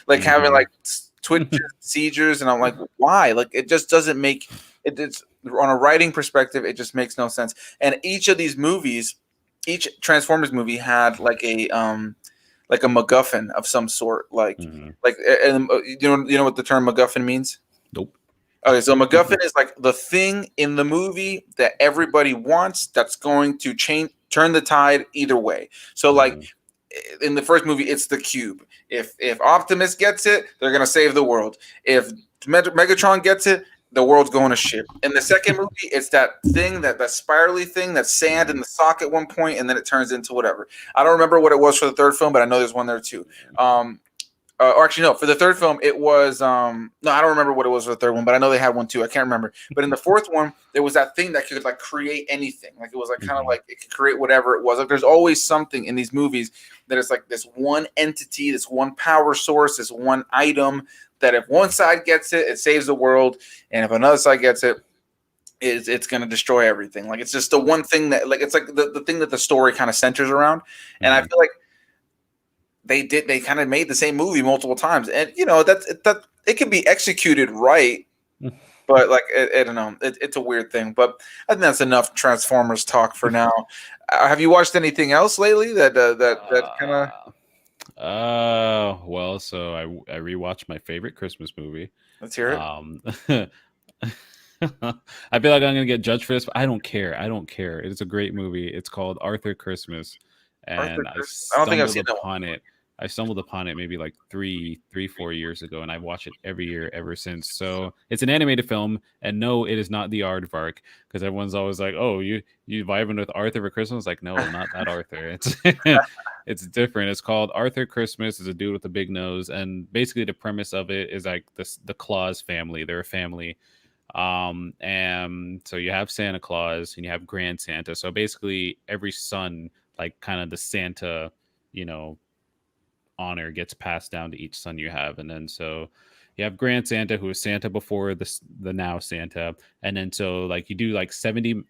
like having like twitches, seizures, and I'm like, why? Like it just doesn't make it. It's on a writing perspective, it just makes no sense. And each of these movies. Each Transformers movie had like a MacGuffin of some sort, and you know what the term MacGuffin means? Nope. Okay, so MacGuffin is like the thing in the movie that everybody wants that's going to turn the tide either way. So like in the first movie, it's the cube. If Optimus gets it, they're gonna save the world. If Megatron gets it, the world's going to shit. In the second movie, it's that thing, that spirally thing, that's sand in the sock at one point, and then it turns into whatever. I don't remember what it was for the third film, but I know there's one there too. Or actually, no, for the third film, it was no, I don't remember what it was for the third one, but I know they had one too. I can't remember. But in the fourth one, there was that thing that could like create anything. Like it was like kind of like it could create whatever it was. Like there's always something in these movies that is like this one entity, this one power source, this one item that if one side gets it, it saves the world, and if another side gets it, it's going to destroy everything. Like it's just the one thing that like it's like the thing that the story kind of centers around. And I feel like they kind of made the same movie multiple times, and that it can be executed right, but like I don't know, it's a weird thing. But I think that's enough Transformers talk for now. Have you watched anything else lately that kind of? Well, so I rewatched my favorite Christmas movie. Let's hear it. I feel like I'm gonna get judged for this, but I don't care. It's a great movie. It's called Arthur Christmas, and I don't think I've seen upon it. I stumbled upon it maybe like 4 years ago, and I've watched it every year ever since. So it's an animated film, and no, it is not the Aardvark, because everyone's always like, "Oh, you vibing with Arthur for Christmas?" Like, no, not that Arthur. It's it's different. It's called Arthur Christmas. It's a dude with a big nose, and basically the premise of it is like the Claus family. They're a family. And so you have Santa Claus and you have Grand Santa. So basically every son, like kind of the Santa, honor gets passed down to each son you have. And then so you have Grand Santa, who was Santa before the now Santa. And then so like you do like 70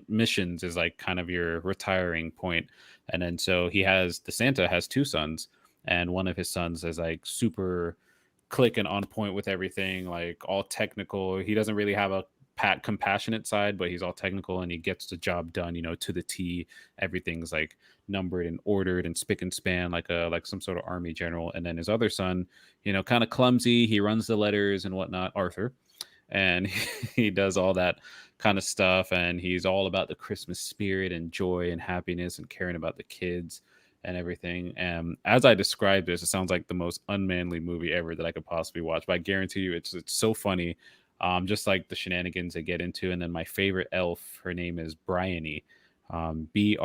missions is like kind of your retiring point. And then so the Santa has two sons, and one of his sons is like super click and on point with everything, like all technical. He doesn't really have a compassionate side, but he's all technical and he gets the job done, to the T. Everything's like numbered and ordered and spick and span, like some sort of army general. And then his other son, kind of clumsy. He runs the letters and whatnot, Arthur, and he does all that kind of stuff. And he's all about the Christmas spirit and joy and happiness and caring about the kids and everything. And as I describe this, it sounds like the most unmanly movie ever that I could possibly watch. But I guarantee you, it's so funny. Just like the shenanigans they get into. And then my favorite elf, her name is Bryony, Bryony,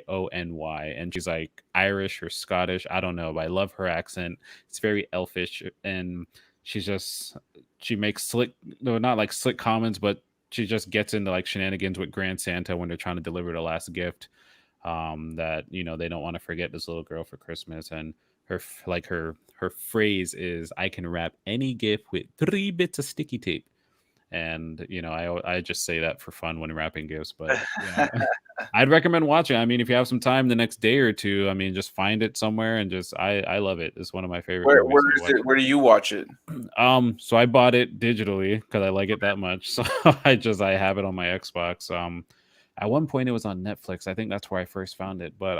and she's like Irish or Scottish, I don't know, but I love her accent. It's very elfish, and she makes not like slick comments, but she just gets into like shenanigans with Grand Santa when they're trying to deliver the last gift. That they don't want to forget this little girl for Christmas, and her phrase is, "I can wrap any gift with 3 bits of sticky tape." And I just say that for fun when wrapping gifts, but I'd recommend watching. I mean, if you have some time the next day or two, I mean, just find it somewhere and I love it. It's one of my favorite movies. Where do you watch it? So I bought it digitally because I like it that much. So I have it on my Xbox. At one point it was on Netflix. I think that's where I first found it, but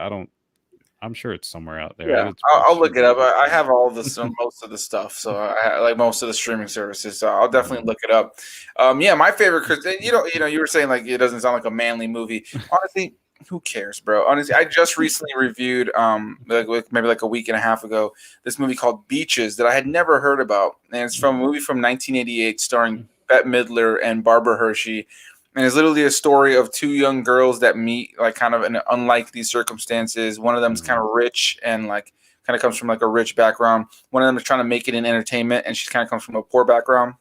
I'm sure it's somewhere out there. Yeah, I'll look it up. I have all this, most of the stuff, so I like most of the streaming services. So I'll definitely look it up. Yeah, my favorite, you were saying like it doesn't sound like a manly movie. Honestly, who cares, bro? Honestly, I just recently reviewed, maybe like a week and a half ago, this movie called Beaches that I had never heard about, and it's from a movie from 1988 starring Bette Midler and Barbara Hershey. and it's literally a story of two young girls that meet like kind of in unlikely circumstances. One of them is kind Mhm. of rich and like kind of comes from like a rich background. One of them is trying to make it in entertainment, and she kind of comes from a poor background.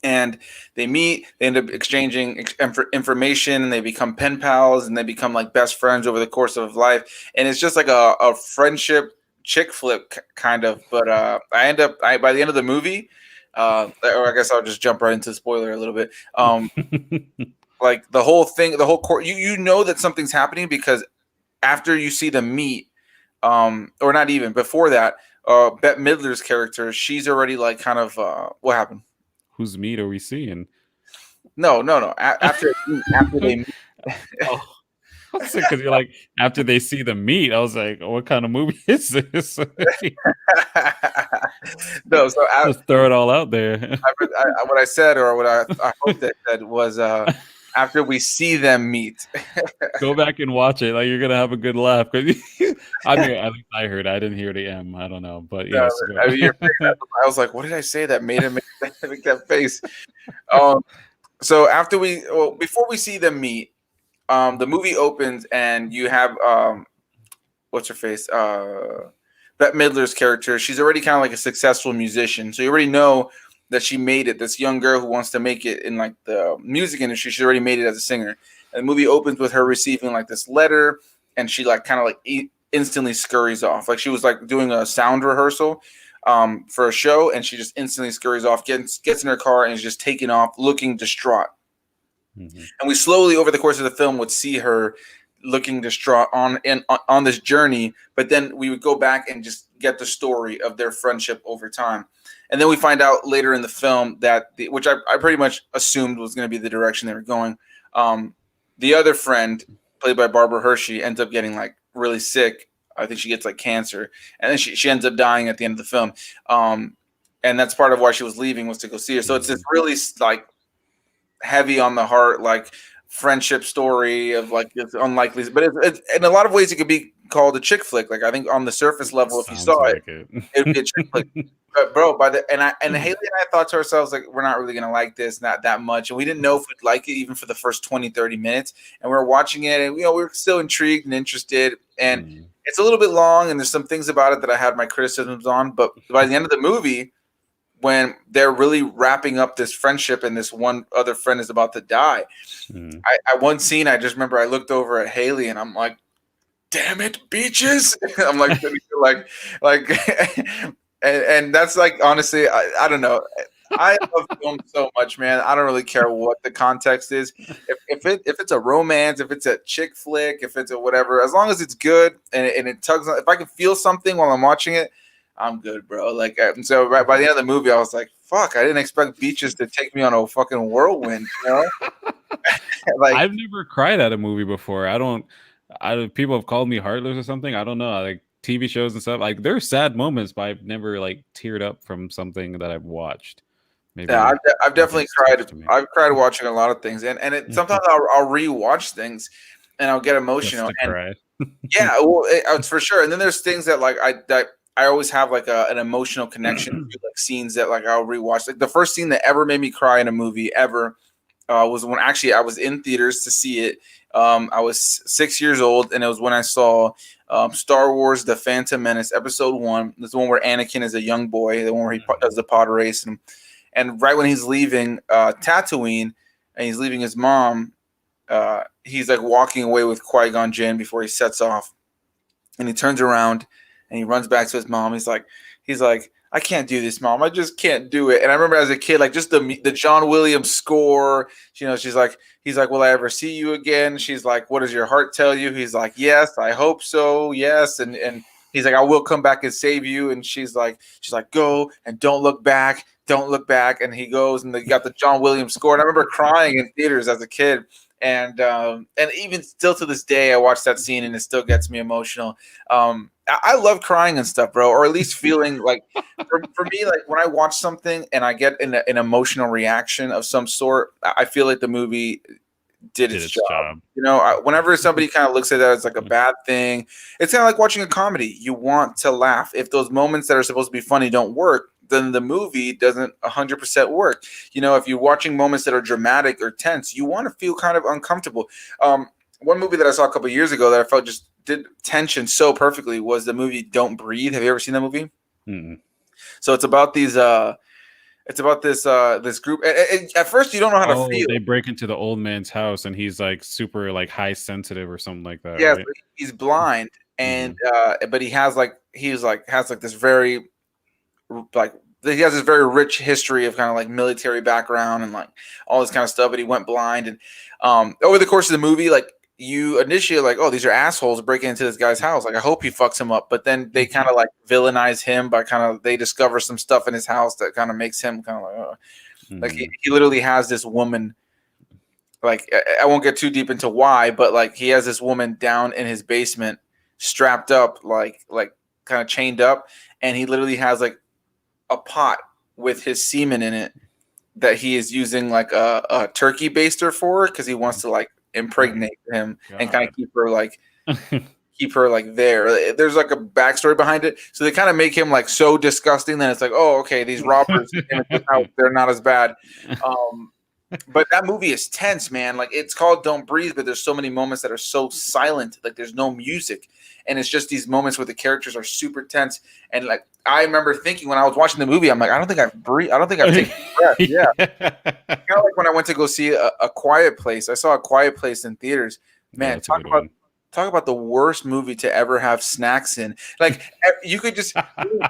And they meet, they end up exchanging information, and they become pen pals, and they become like best friends over the course of life. And it's just like a friendship chick flip kind of. But by the end of the movie, or I guess I'll just jump right into spoiler a little bit. Like the whole thing, the whole core, you know that something's happening because after you see them meet, or not even before that, Bette Midler's character, she's already like kind of what happened? Whose meat are we seeing? No, no, no. After they meet. Oh, because you're like after they see the meat. I was like, what kind of movie is this? No, so Just throw it all out there. what I said, or what I hoped I said, was after we see them meet. Go back and watch it. Like you're gonna have a good laugh. I mean, at least I heard. I didn't hear the M. I don't know, but yes. I mean, I was like, what did I say that made him make that face? Um, so before we see them meet, the movie opens and you have what's her face? Bette Midler's character. She's already kind of like a successful musician, so you already know that she made it. This young girl who wants to make it in like the music industry, she's already made it as a singer. And the movie opens with her receiving like this letter, and she like kind of like instantly scurries off. Like she was like doing a sound rehearsal for a show, and she just instantly scurries off, gets in her car, and is just taking off, looking distraught. Mhm. And we slowly, over the course of the film, would see her looking distraught on this journey. But then we would go back and just get the story of their friendship over time. And then we find out later in the film that which I pretty much assumed was going to be the direction they were going. The other friend, played by Barbara Hershey, ends up getting like really sick. I think she gets like cancer, and then she ends up dying at the end of the film. And that's part of why she was leaving, was to go see her. So it's this really like heavy on the heart, like friendship story of like it's unlikely, but it's in a lot of ways it could be called a chick flick. Like I think on the surface level, if you Sounds saw like it would be a chick flick. But bro, and Haley and I thought to ourselves like we're not really gonna like this, not that much, and we didn't know if we'd like it even for the first 20-30 minutes. And we were watching it, and we were still intrigued and interested. And it's a little bit long, and there's some things about it that I had my criticisms on. But by the end of the movie, when they're really wrapping up this friendship and this one other friend is about to die. I one scene, I just remember I looked over at Haley and I'm like, damn it, beaches. I'm like, and that's like, honestly, I don't know. I love film so much, man. I don't really care what the context is. If it's a romance, if it's a chick flick, if it's a whatever, as long as it's good and it tugs on, if I can feel something while I'm watching it, I'm good, bro. Like, and so right by the end of the movie, I was like, fuck, I didn't expect beaches to take me on a fucking whirlwind, you know? Like, I've never cried at a movie before. People have called me heartless or something. I don't know. Like TV shows and stuff. Like there's sad moments, but I've never like teared up from something that I've watched. Maybe yeah, I've definitely it's cried. to me. I've cried watching a lot of things, and sometimes I'll rewatch things, and I'll get emotional. Just to And cry. yeah, well, it's for sure. And then there's things that like I always have like an emotional connection to, like scenes that like I'll rewatch. Like the first scene that ever made me cry in a movie ever was when actually I was in theaters to see it. I was 6 years old, and it was when I saw Star Wars: The Phantom Menace, Episode 1. It's the one where Anakin is a young boy, the one where he does the pod race, and right when he's leaving Tatooine, and he's leaving his mom, he's like walking away with Qui-Gon Jinn before he sets off, and he turns around and he runs back to his mom. He's like, I can't do this, Mom. I just can't do it. And I remember as a kid, like just the John Williams score. You know, he's like, will I ever see you again? She's like, what does your heart tell you? He's like, yes, I hope so. Yes, and he's like, I will come back and save you. And she's like, go and don't look back. Don't look back. And he goes, and they got the John Williams score. And I remember crying in theaters as a kid. And even still to this day, I watch that scene and it still gets me emotional. I love crying and stuff, bro, or at least feeling like for me, like when I watch something and I get an emotional reaction of some sort, I feel like the movie did its job. You know, whenever somebody kind of looks at that as like a bad thing, it's kind of like watching a comedy. You want to laugh. If those moments that are supposed to be funny don't work, then the movie doesn't 100% work. You know, if you're watching moments that are dramatic or tense, you want to feel kind of uncomfortable. One movie that I saw a couple of years ago that I felt just did tension so perfectly was the movie Don't Breathe. Have you ever seen that movie? Mm-mm. So it's about these it's about this group. At first you don't know how to Oh, feel. they break into the old man's house and he's like super like high sensitive or something like that, Yes, right? he's blind, and Hmm. but has like this very like he has this very rich history of kind of like military background and like all this kind of stuff. But he went blind, and over the course of the movie, like you initially like, oh, these are assholes breaking into this guy's house. Like I hope he fucks him up, but then they kind of like villainize him by kind of they discover some stuff in his house that kind of makes him kind of like, oh. Like Hmm. he literally has this woman. Like I won't get too deep into why, but like he has this woman down in his basement, strapped up, like kind of chained up, and he literally has like a pot with his semen in it that he is using like a turkey baster for because he wants to like Oh impregnate him and kind God. of keep her like there. There's like a backstory behind it, so they kind of make him like so disgusting that it's like, oh, okay, these robbers who came into this house, they're not as bad. Um, but that movie is tense, man. Like it's called Don't Breathe, but there's so many moments that are so silent, like there's no music, and it's just these moments where the characters are super tense. And like I remember thinking when I was watching the movie, I'm like, I don't think I've breathed. I don't think I've taken a breath. Yeah, kind of like when I went to go see a Quiet Place. I saw A Quiet Place in theaters. Oh, Man, that's a good one. talk about the worst movie to ever have snacks in. Like you could just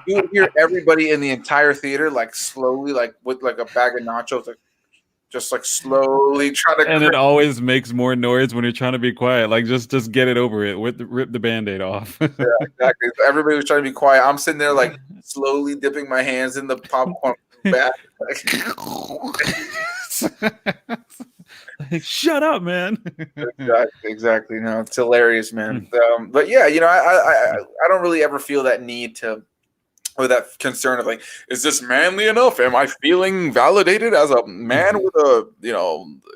you would hear everybody in the entire theater like slowly like with like a bag of nachos like just like slowly trying to And it always makes more noise when you're trying to be quiet. Like just get it over it. Rip the band-aid off. yeah, exactly. So everybody was trying to be quiet. I'm sitting there like slowly dipping my hands in the popcorn bag. Like, shut up, man. Exactly. No, it's hilarious, man. But yeah, you know, I don't really ever feel that need to or that concern of like, is this manly enough? Am I feeling validated as a man with a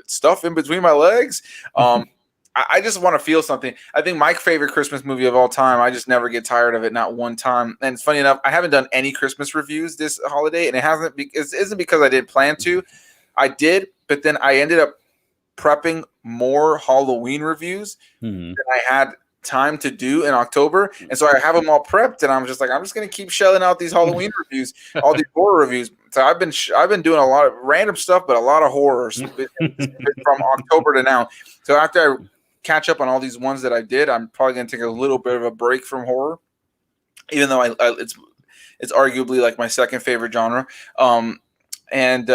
stuff in between my legs? I just want to feel something. I think my favorite Christmas movie of all time. I just never get tired of it, not one time. And it's funny enough, I haven't done any Christmas reviews this holiday, and it isn't because I didn't plan to. I did, but then I ended up prepping more Halloween reviews Mhm. than I had time to do in October. And so I have them all prepped, and I'm just like, I'm just gonna keep shelling out these Halloween reviews, all these horror reviews. So I've been doing a lot of random stuff, but a lot of horrors from October to now. So after I catch up on all these ones that I did, I'm probably gonna take a little bit of a break from horror, even though it's arguably like my second favorite genre. And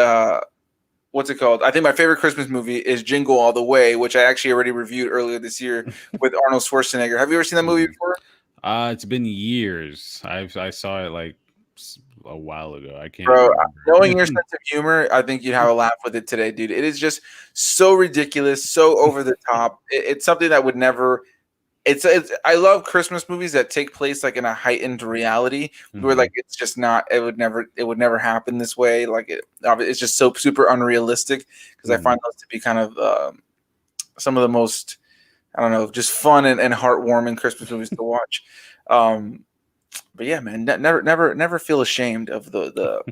what's it called? I think my favorite Christmas movie is Jingle All the Way, which I actually already reviewed earlier this year with Arnold Schwarzenegger. Have you ever seen that movie Mhm. before? It's been years. I saw it like a while ago. I can't Bro, even knowing your remember. sense of humor, I think you'd have a laugh with it today, dude. It is just so ridiculous, so over the top. It's something that would never. It's. I love Christmas movies that take place like in a heightened reality, where like Mhm. it's just not. It would never happen this way. Like it's just so super unrealistic because I find Mhm. those to be kind of some of the most I don't know, just fun and heartwarming Christmas movies to watch. Um, but yeah, man, never feel ashamed of the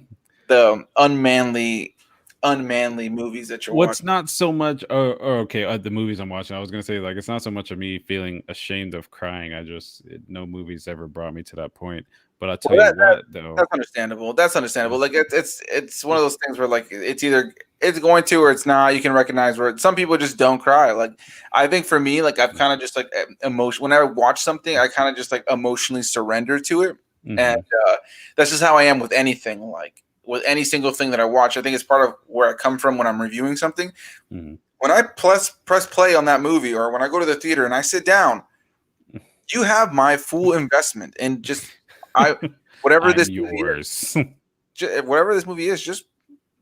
unmanly movies that you're What's watching. not so much okay, the movies I'm watching, I was gonna say, like, it's not so much of me feeling ashamed of crying. No movies ever brought me to that point. But I'll tell Well, you what, though. that's understandable. That's understandable. Like it's one of those things where like it's either it's going to or it's not. You can recognize where some people just don't cry. Like I think for me, like I've kind of just like emotion. When I watch something, I kind of just like emotionally surrender to it, and Mhm. that's just how I am with anything. Like with any single thing that I watch, I think it's part of where I come from when I'm reviewing something. Mhm. When I press play on that movie, or when I go to the theater and I sit down, you have my full investment and just I whatever I'm this movie is yours. whatever this movie is, just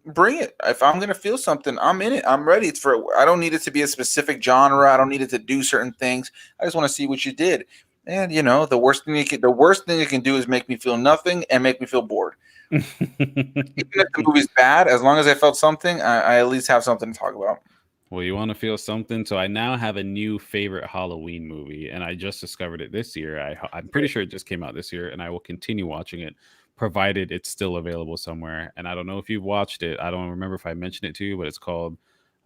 bring it. If I'm gonna feel something, I'm in it. I'm ready. I don't need it to be a specific genre. I don't need it to do certain things. I just want to see what you did. And you know, the worst thing you can do is make me feel nothing and make me feel bored. Even if the movie's bad, as long as I felt something, I at least have something to talk about. Well, you want to feel something? So I now have a new favorite Halloween movie, and I just discovered it this year. I'm pretty sure it just came out this year, and I will continue watching it. provided it's still available somewhere. And I don't know if you've watched it. I don't remember if I mentioned it to you, but it's called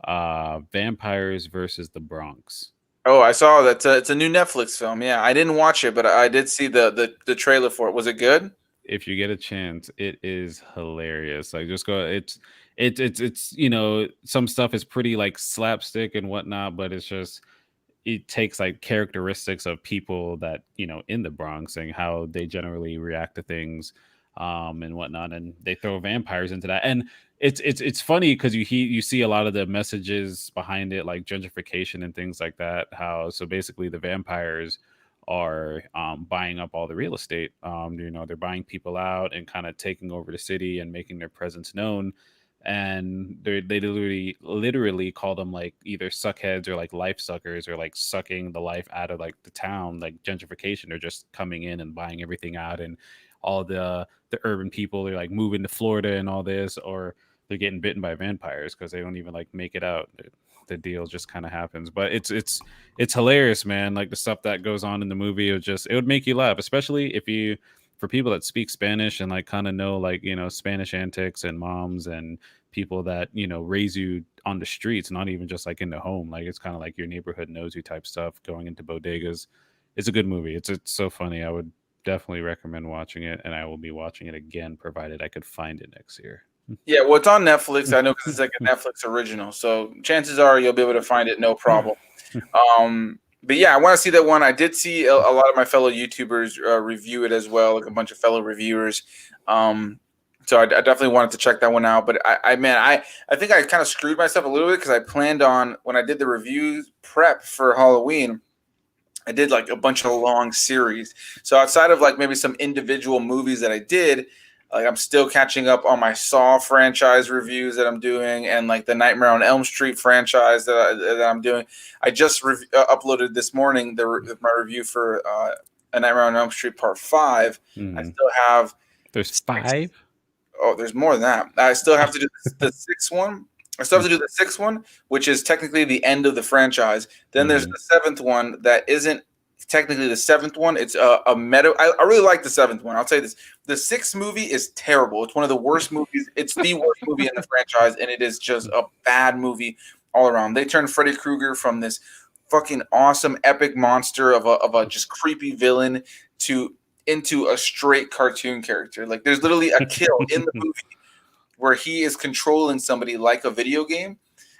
Vampires versus the Bronx. Oh, I saw that. It's a new Netflix film. Yeah, I didn't watch it, but I did see the trailer for it. Was it good? If you get a chance, it is hilarious. Like just go. It's you know, some stuff is pretty like slapstick and whatnot, but it's just it takes like characteristics of people that you know in the Bronx and how they generally react to things, and whatnot, and they throw vampires into that. And it's funny because you see a lot of the messages behind it, like gentrification and things like that. How so basically the vampires are buying up all the real estate. You know, they're buying people out and kind of taking over the city and making their presence known. And they literally call them like either suckheads or like life suckers or like sucking the life out of like the town, like gentrification. They're just coming in and buying everything out, and all the urban people are like moving to Florida and all this, or they're getting bitten by vampires because they don't even like make it out. The deal just kind of happens, but it's hilarious, man. Like the stuff that goes on in the movie, it would make you laugh, especially if you for people that speak Spanish and like kind of know like you know Spanish antics and moms and people that you know raise you on the streets, not even just like in the home. Like it's kind of like your neighborhood knows you type stuff. Going into bodegas, it's a good movie. It's so funny. I would definitely recommend watching it, and I will be watching it again provided I could find it next year. Yeah, well, it's on Netflix. I know because it's like a Netflix original, so chances are you'll be able to find it no problem. But yeah, I want to see that one. I did see a lot of my fellow YouTubers review it as well, like a bunch of fellow reviewers. So I definitely wanted to check that one out. But I think I kind of screwed myself a little bit because I planned on when I did the review prep for Halloween, I did like a bunch of long series. So outside of like maybe some individual movies that I did, like I'm still catching up on my Saw franchise reviews that I'm doing, and like the Nightmare on Elm Street franchise that I'm doing. I just uploaded this morning my review for A Nightmare on Elm Street Part 5. I Mhm. still have There's 5. oh, there's more than that. I still have to do the sixth one. I still have to do the sixth one, which is technically the end of the franchise. Then there's Mhm. the seventh one that isn't technically the seventh one. It's a meta. I really like the seventh one. I'll say this: the sixth movie is terrible. It's one of the worst movies. It's the worst movie in the franchise, and it is just a bad movie all around. They turned Freddy Krueger from this fucking awesome epic monster of a just creepy villain to into a straight cartoon character. Like there's literally a kill in the movie where he is controlling somebody like a video game,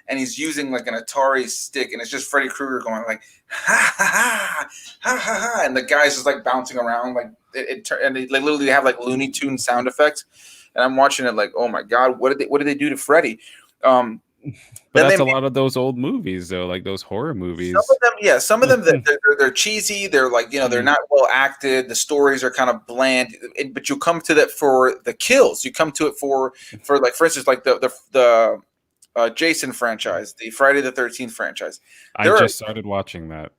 and he's using like an Atari stick, and it's just Freddy Krueger going like ha ha ha ha ha ha, and the guy's just like bouncing around like and they like, literally have like Looney Tune sound effects, and I'm watching it like, oh my god, what did they do to Freddy? Um, But then they that's a lot of those old movies though, like those horror Some of movies. them, yeah, some of them they're cheesy. They're like they're Mm. not well acted. The stories are kind of bland. But you come to that for the kills. You come to it for like for instance like the Jason franchise, the Friday the 13th franchise. I There are. just started watching that.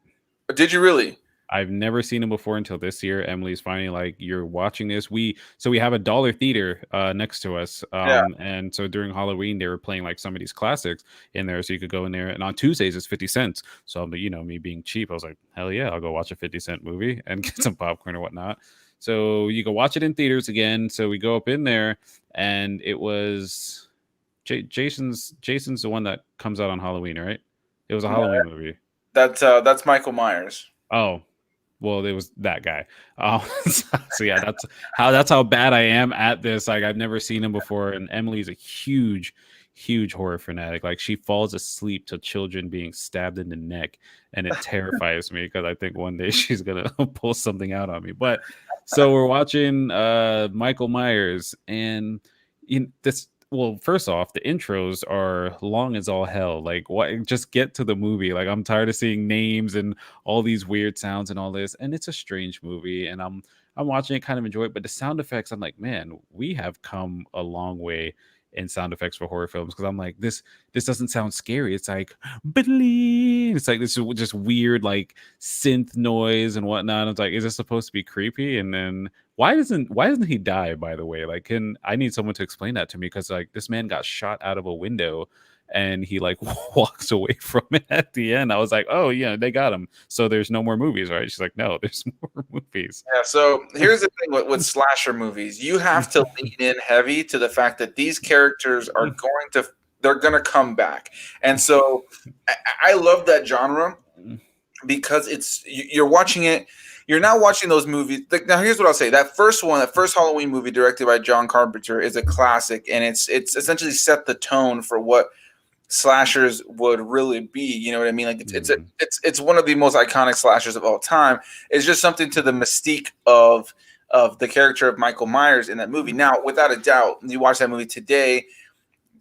Did you really? I've never seen him before until this year. Emily's finally like, "You're watching this." We have a dollar theater next to us, Yeah. and so during Halloween they were playing like some of these classics in there, so you could go in there. And on Tuesdays it's 50 cents. So you know, me being cheap, I was like, "Hell yeah, I'll go watch a 50-cent movie and get some popcorn or whatnot." So you can watch it in theaters again. So we go up in there, and it was Jason's the one that comes out on Halloween, right? It was a No, Halloween movie. that's Michael Myers. Oh, well, it was that guy. So yeah, that's how bad I am at this. Like I've never seen him before, and Emily's a huge horror fanatic. Like she falls asleep to children being stabbed in the neck, and it terrifies me because I think one day she's gonna pull something out on me. But so we're watching Michael Myers, and in this. Well, first off, the intros are long as all hell. Like, what? Just get to the movie. Like, I'm tired of seeing names and all these weird sounds and all this. And it's a strange movie, and I'm watching it, kind of enjoy it. But the sound effects, I'm like, man, we have come a long way in sound effects for horror films. Because I'm like, this doesn't sound scary. It's like, "Blee." It's like this just weird like synth noise and whatnot. It's like, is this supposed to be creepy? And then why doesn't he die, by the way? Like, can I need someone to explain that to me? Because like this man got shot out of a window, and he like walks away from it at the end. I was like, oh yeah, they got him. So there's no more movies, right? She's like, no, there's more movies. Yeah, so here's the thing with slasher movies. You have to lean in heavy to the fact that these characters are they're going to come back. And so I love that genre because you're watching it. You're now watching those movies. Now, here's what I'll say: that first Halloween movie directed by John Carpenter, is a classic, and it's essentially set the tone for what slashers would really be. You know what I mean? Like it's one of the most iconic slashers of all time. It's just something to the mystique of the character of Michael Myers in that movie. Now, without a doubt, you watch that movie today,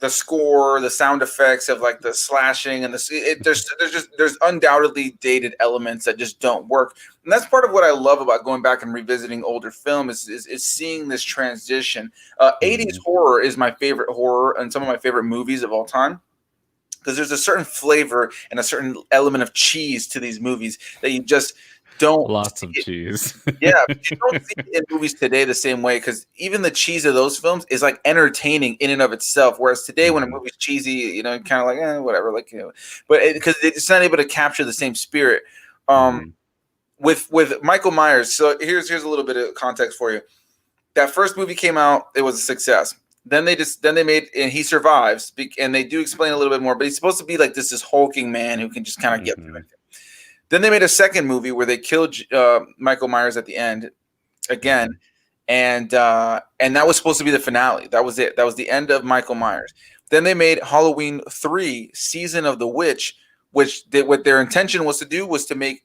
the score, the sound effects of like the slashing and there's undoubtedly dated elements that just don't work. And that's part of what I love about going back and revisiting older film is seeing this transition. 80s horror is my favorite horror and some of my favorite movies of all time, because there's a certain flavor and a certain element of cheese to these movies that you just don't. Lots of cheese. Yeah, you don't see it in movies today the same way, because even the cheese of those films is like entertaining in and of itself. Whereas today, when a movie's cheesy, you know, kind of like whatever, like, you know, but because it's not able to capture the same spirit. With Michael Myers, so here's a little bit of context for you. That first movie came out, it was a success. Then they made, and he survives, and they do explain a little bit more, but he's supposed to be like this hulking man who can just kind of get through it. Then they made a second movie where they killed Michael Myers at the end again, and that was supposed to be the finale. That was it. That was the end of Michael Myers. Then they made Halloween 3: Season of the Witch, what their intention was to do was to make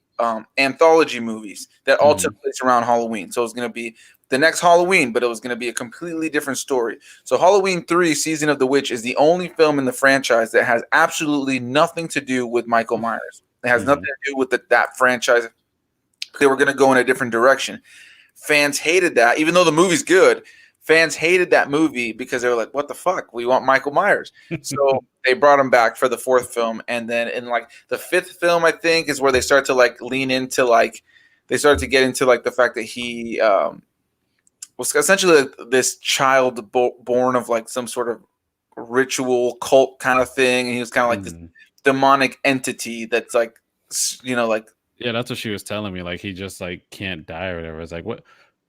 anthology movies that all took place around Halloween. So it was going to be the next Halloween, but it was going to be a completely different story. So Halloween 3: Season of the Witch is the only film in the franchise that has absolutely nothing to do with Michael Myers. It has nothing to do with that franchise. They were going to go in a different direction. Fans hated that, even though the movie's good. Fans hated that movie because they were like, what the fuck? We want Michael Myers. So they brought him back for the fourth film. And then in like the fifth film, I think, is where they start to like lean into like, they started to get into like the fact that he was essentially this child born of like some sort of ritual cult kind of thing. And he was kind of like this demonic entity that's like, you know, like. Yeah, that's what she was telling me. Like, he just like can't die or whatever. It's like, what?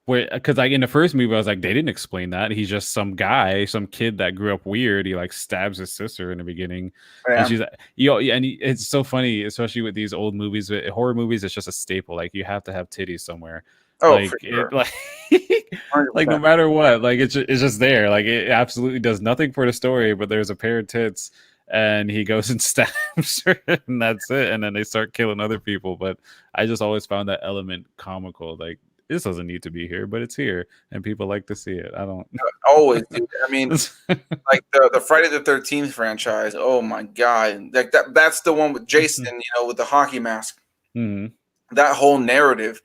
Wait, because like in the first movie, I was like, they didn't explain that. He's just some guy, some kid that grew up weird. He like stabs his sister in the beginning, and she's like, it's so funny, especially with these old movies, with horror movies. It's just a staple. Like, you have to have titties somewhere. Oh, like for sure. like no matter what, like it's just there. Like, it absolutely does nothing for the story, but there's a pair of tits. And he goes and stabs her, and that's it. And then they start killing other people. But I just always found that element comical. Like, this doesn't need to be here, but it's here, and people like to see it. I don't always do. I mean, like the Friday the 13th franchise. Oh my god, like that's the one with Jason, you know, with the hockey mask. That whole narrative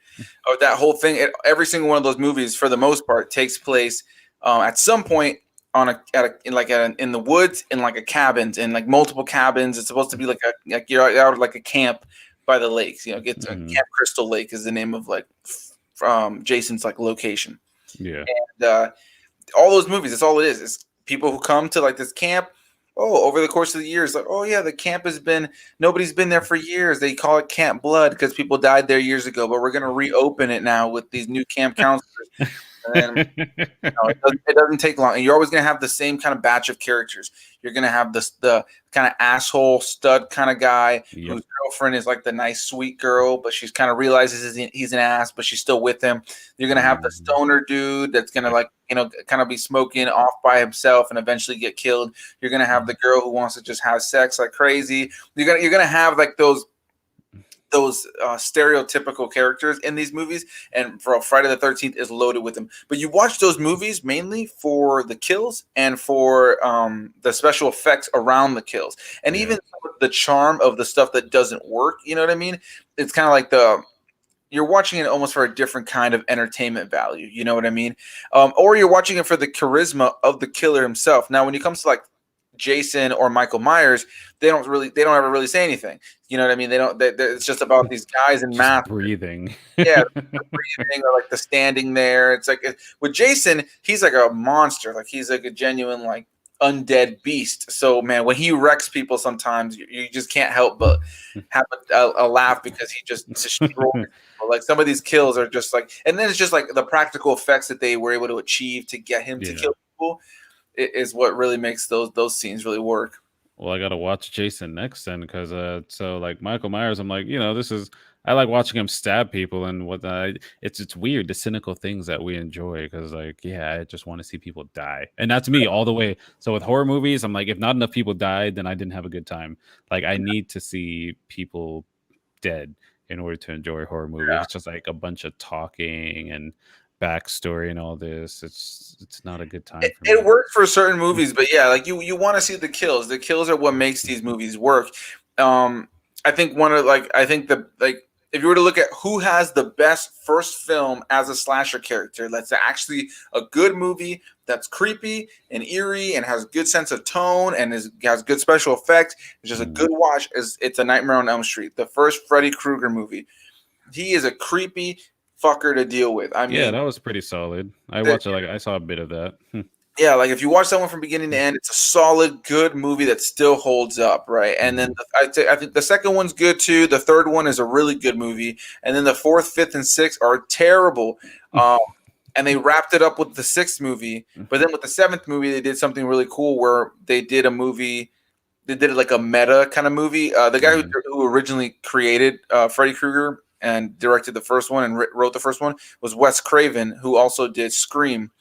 of that whole thing. Every single one of those movies, for the most part, takes place at some point in the woods, in like a cabin, in like multiple cabins. It's supposed to be like you're out like a camp by the lakes. You know, Camp Crystal Lake is the name of like Jason's like location. Yeah, and all those movies, that's all it is. It's people who come to like this camp. Oh, over the course of the years, like, oh yeah, the camp nobody's been there for years. They call it Camp Blood because people died there years ago, but we're gonna reopen it now with these new camp counselors. And it doesn't take long. And you're always going to have the same kind of batch of characters. You're going to have the kind of asshole stud kind of guy whose girlfriend is like the nice, sweet girl, but she's kind of realizes he's an ass, but she's still with him. You're going to have the stoner dude that's going to like, you know, kind of be smoking off by himself and eventually get killed. You're going to have the girl who wants to just have sex like crazy. You're going to have like those stereotypical characters in these movies, and for Friday the 13th is loaded with them. But you watch those movies mainly for the kills and for the special effects around the kills, and even the charm of the stuff that doesn't work. You know what I mean? It's kind of like you're watching it almost for a different kind of entertainment value. You know what I mean? Or you're watching it for the charisma of the killer himself. Now, when it comes to like Jason or Michael Myers, they don't ever really say anything. You know what I mean? It's just about these guys in masks breathing. Yeah, breathing, or like the standing there. It's like with Jason, he's like a monster. Like, he's like a genuine like undead beast. So man, when he wrecks people, sometimes you just can't help but have a laugh because he just destroys people. Like some of these kills are just like, and then it's just like the practical effects that they were able to achieve to get him to Yeah. kill people is what really makes those scenes really work. Well, I gotta watch Jason next then, because so like Michael Myers, I'm like, this is I like watching him stab people and whatnot. It's weird the cynical things that we enjoy, because like I just want to see people die, and that's me all the way. So with horror movies, I'm like, if not enough people died, then I didn't have a good time. Like I need to see people dead in order to enjoy a horror movie. If it's just like a bunch of talking and backstory and all this, it's not a good time for It me. worked for certain movies, but yeah, like you want to see the kills. The kills are what makes these movies work. Um, I think I think the like if you were to look at who has the best first film as a slasher character, that's actually a good movie that's creepy and eerie and has a good sense of tone and has good special effects. It's just a good watch. It's a Nightmare on Elm Street, the first Freddy Krueger movie. He is a creepy fucker to deal with. I Yeah, mean, that was pretty solid. I the, watched it, like I saw a bit of that. yeah, like if you watch that one from beginning to end, it's a solid, good movie that still holds up, right? And then I think the second one's good too. The third one is a really good movie, and then the fourth, fifth, and sixth are terrible. And they wrapped it up with the sixth movie, but then with the seventh movie, they did something really cool where they did a movie. They did it like a meta kind of movie. The guy who originally created Freddy Krueger and directed the first one and wrote the first one was Wes Craven, who also did Scream.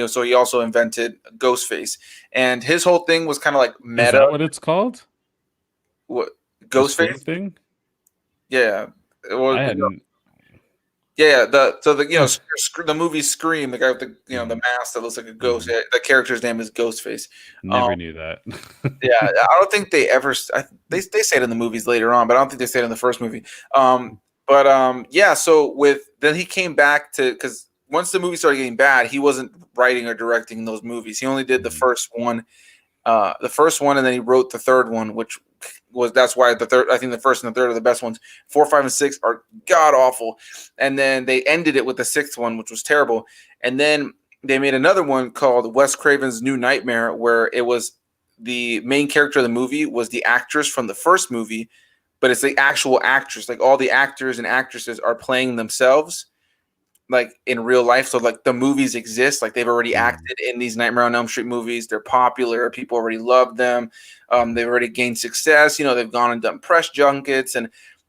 So he also invented Ghostface, and his whole thing was kind of like Is meta. that what it's called? What The Scream Ghostface? thing? Yeah. Well, I hadn't. yeah. The movie Scream, the guy with the mask that looks like a ghost. Mhm. The character's name is Ghostface. Never knew that. Yeah, I don't think they ever. They say it in the movies later on, but I don't think they say it in the first movie. Yeah. So then he came back to because once the movie started getting bad, he wasn't writing or directing those movies. He only did the first one, and then he wrote the third one, which that's why the third. I think the first and the third are the best ones. 4, 5, and 6 are god awful, and then they ended it with the sixth one, which was terrible, and then they made another one called Wes Craven's New Nightmare, where it was the main character of the movie was the actress from the first movie, but it's the actual actress. Like all the actors and actresses are playing themselves, like in real life. So like the movies exist. Like they've already acted in these Nightmare on Elm Street movies. They're popular. People already love them. They've already gained success. They've gone and done press junkets,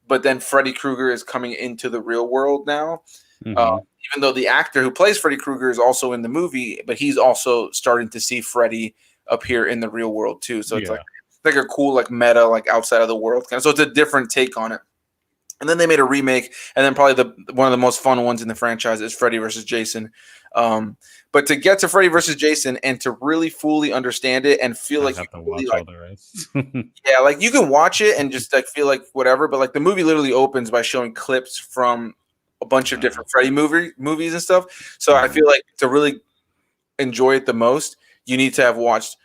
but then Freddy Krueger is coming into the real world now. Even though the actor who plays Freddy Krueger is also in the movie, but he's also starting to see Freddy appear in the real world too. So it's like a cool like meta, like outside of the world kind of. So it's a different take on it. And then they made a remake, and then probably one of the most fun ones in the franchise is Freddy versus Jason. But to get to Freddy versus Jason and to really fully understand it and feel like have you to really, watch like, all the rest. yeah, like you can watch it and just like feel like whatever, but like the movie literally opens by showing clips from a bunch of different Freddy movies and stuff. So I feel like to really enjoy it the most, you need to have watched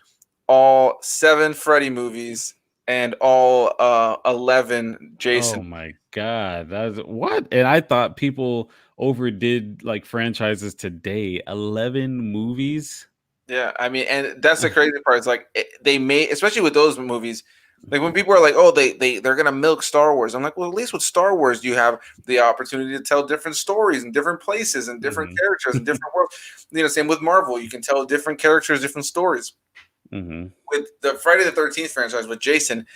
all 7 Freddy movies and all 11 Jason. Oh my god, that's what? And I thought people overdid like franchises today. 11 movies. Yeah, I mean, and that's the crazy part. It's like they made, especially with those movies, like when people are like, "Oh, they're gonna milk Star Wars." I'm like, well, at least with Star Wars, you have the opportunity to tell different stories and different places and different characters and different worlds. Same with Marvel, you can tell different characters, different stories. With the Friday the 13th franchise with Jason,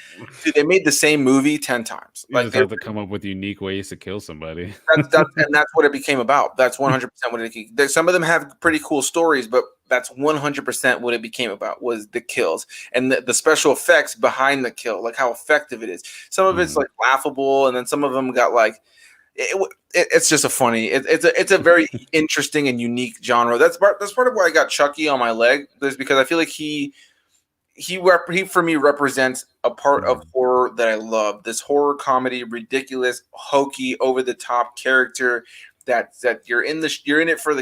dude, they made the same movie 10 times. You just have to come up with unique ways to kill somebody. That's what it became about. That's 100% what it became. Some of them have pretty cool stories, but that's 100% what it became about was the kills and the special effects behind the kill, like how effective it is. Some of it's like laughable, and then some of them got like it's just a funny. It's a very interesting and unique genre. That's part of why I got Chucky on my leg. Is because I feel like he for me represents a part of horror that I love. This horror comedy, ridiculous, hokey, over the top character that you're in it for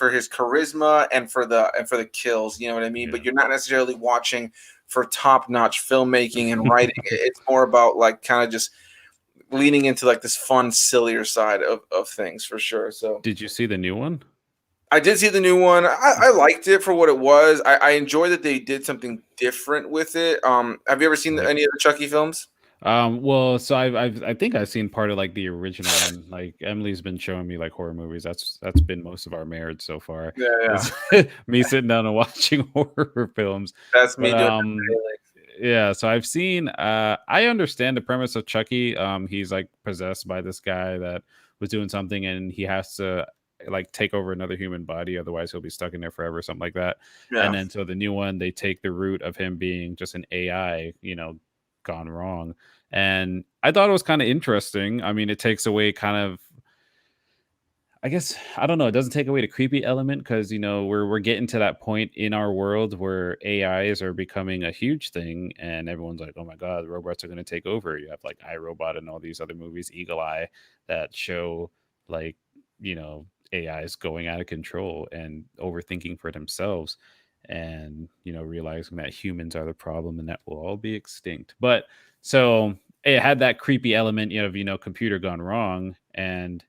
his charisma and for the kills. You know what I mean? But you're not necessarily watching for top notch filmmaking and writing. It's more about like kind of just leaning into like this fun, sillier side of things for sure. So did you see the new one? I did see the new one. I liked it for what it was. I enjoy that they did something different with it. Have you ever seen Like, any of the Chucky films? well, so I think I've seen part of like the original one. Like Emily's been showing me like horror movies. That's been most of our marriage so far. Yeah, yeah. Is me sitting down and watching horror films. That's But me doing it daily. yeah, so I've seen I understand the premise of Chucky. He's like possessed by this guy that was doing something and he has to like take over another human body, otherwise he'll be stuck in there forever, something like that. And Yeah. then so the new one, they take the root of him being just an AI, gone wrong. And I thought it was kind of interesting. I mean, it takes away kind of, I guess, I don't know. It doesn't take away the creepy element because we're getting to that point in our world where AIs are becoming a huge thing, and everyone's like, "Oh my god, the robots are going to take over." You have like iRobot and all these other movies, Eagle Eye, that show like AIs going out of control and overthinking for themselves, and realizing that humans are the problem and that we'll all be extinct. But so it had that creepy element of computer gone wrong, and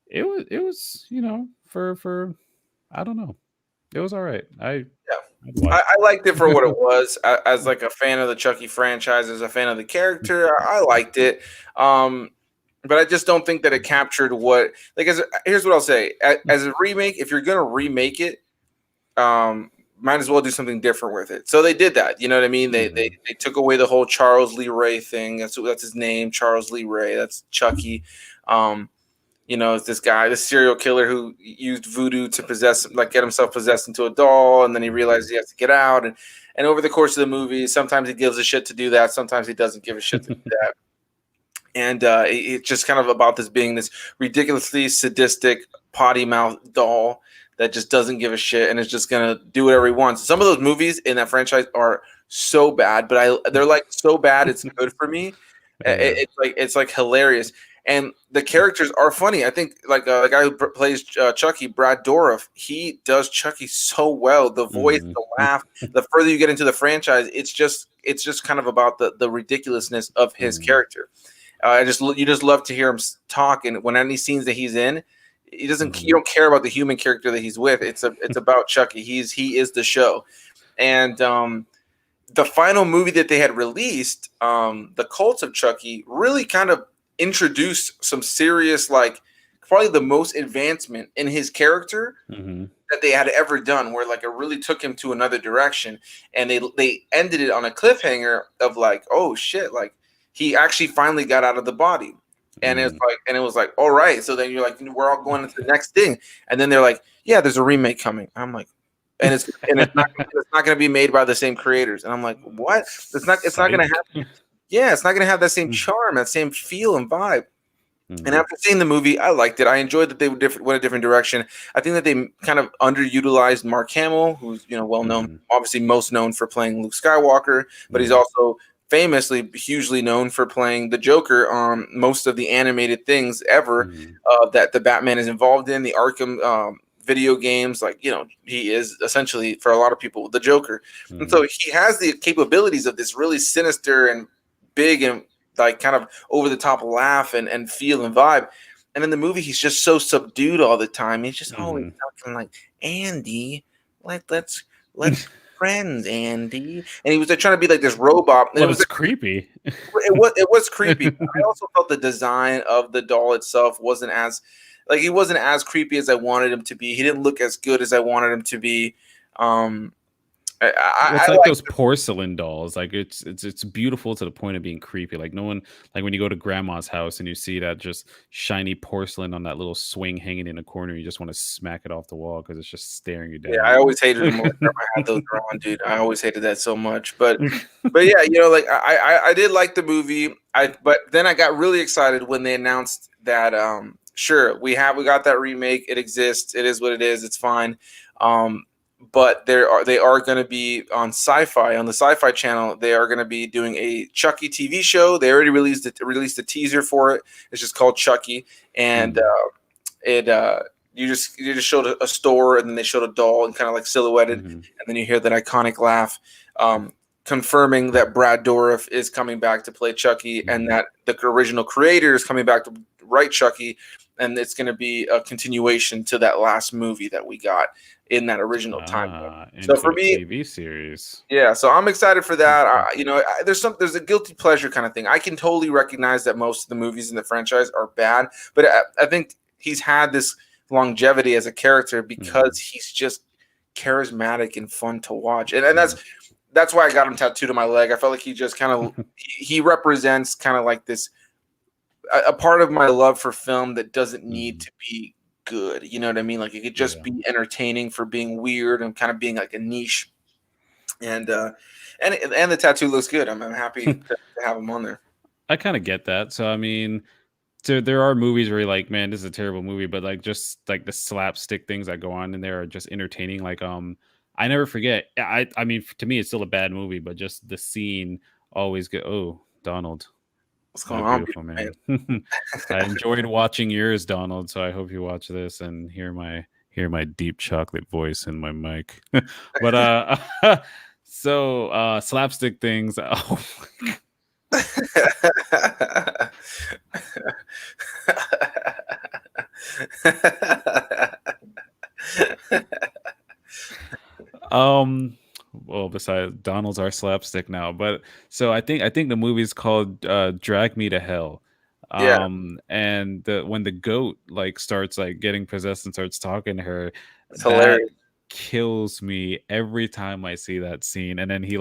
it was for I don't know. It was all right. Yeah. I'd watch I liked it for what it was. As like a fan of the Chucky franchise, as a fan of the character, I liked it. Um, but I just don't think that it captured what like here's what I'll say. As a remake, if you're gonna remake it, might as well do something different with it. So they did that. You know what I mean? They took away the whole Charles Lee Ray thing. That's his name, Charles Lee Ray. That's Chucky. Um, it's this guy, this serial killer who used voodoo to get himself possessed into a doll, and then he realizes he has to get out. And over the course of the movie, sometimes he gives a shit to do that, sometimes he doesn't give a shit to do that. And it's just kind of about this being this ridiculously sadistic potty mouth doll that just doesn't give a shit and is just gonna do whatever he wants. Some of those movies in that franchise are so bad, but they're like so bad it's good for me. Yeah. It's like hilarious, and the characters are funny. I think like the guy who plays Chucky, Brad Dourif, he does Chucky so well. The voice, Mhm. the laugh. The further you get into the franchise, it's just kind of about the ridiculousness of his Mhm. character. You just love to hear him talk, and when any scenes that he's in, he doesn't. You Mhm. don't care about the human character that he's with. It's about Chucky. He is the show, and the final movie that they had released, The Cult of Chucky, really kind of introduced some serious, like probably the most advancement in his character Mhm. that they had ever done, where like it really took him to another direction, and they ended it on a cliffhanger of like, oh shit, like he actually finally got out of the body. And Mhm. it was like, all right. So then you're like, we're all going into the next thing, and then they're like, yeah, there's a remake coming. I'm like, it's not going to be made by the same creators. And I'm like, what? It's not going to Psych. have. Yeah, it's not going to have that same charm, that same feel and vibe. And Mhm. after seeing the movie, I liked it. I enjoyed that they went a different direction. I think that they kind of underutilized Mark Hamill, who's well known, Mhm. obviously most known for playing Luke Skywalker, but he's Yeah. also famously hugely known for playing the Joker on most of the animated things ever Mhm. that the Batman is involved in. The Arkham video games, like he is essentially for a lot of people the Joker, and so Mhm. he has the capabilities of this really sinister and big and like kind of over the top laugh and feel and vibe. And in the movie, he's just so subdued all the time. He's just always Mhm. talking like Andy, let's be friends, Andy. And he was like, trying to be like this robot, and Well, it's creepy. it was creepy. But I also felt the design of the doll itself wasn't as like he wasn't as creepy as I wanted him to be. He didn't look as good as I wanted him to be. Um, Well, it's I like like those porcelain dolls. Like it's beautiful to the point of being creepy. Like no one, like when you go to grandma's house and you see that just shiny porcelain on that little swing hanging in a corner, you just want to smack it off the wall because it's just staring you Yeah, I down. always hated them whenever I had those around, dude. I always hated that so much. But yeah, like I did like the movie. But then I got really excited when they announced that sure, we got that remake. It exists. It is what it is. It's fine. Um but they are going to be on Sci-Fi on the Sci-Fi channel. They are going to be doing a Chucky TV show. They already released a teaser for it. It's just called Chucky, and Mhm. it you just showed a store, and then they showed a doll and kind of like silhouetted, Mhm. and then you hear that iconic laugh, um, confirming that Brad Dourif is coming back to play Chucky, and Mhm. that the original creator is coming back to write Chucky. and it's going to be a continuation to that last movie that we got in that original timeline. So into for a me, TV series. yeah, so I'm excited for that. Mhm. There's a guilty pleasure kind of thing. I can totally recognize that most of the movies in the franchise are bad, but I think he's had this longevity as a character because Mhm. he's just charismatic and fun to watch, and Yeah. that's why I got him tattooed on my leg. I felt like he just kind of he represents kind of like this a part of my love for film that doesn't need Mhm. to be good. You know what I mean? Like it could just Yeah. be entertaining for being weird and kind of being like a niche and and the tattoo looks good. I'm happy to have him on there. I kind of get that. So I mean, there are movies where you're like, man, this is a terrible movie, but like just like the slapstick things that go on in there are just entertaining. Like I never forget. I mean, to me, it's still a bad movie, but just the scene always get. Oh, Donald, What's my going on, beautiful beautiful man? man. I enjoyed watching yours, Donald. So I hope you watch this and hear my deep chocolate voice in my mic. But so slapstick things. Oh, um well, besides Donald's our slapstick now, but so I think the movie's called Drag Me to Hell. Yeah, And when the goat like starts like getting possessed and starts talking to her, it's that hilarious. kills me every time I see that scene. And then it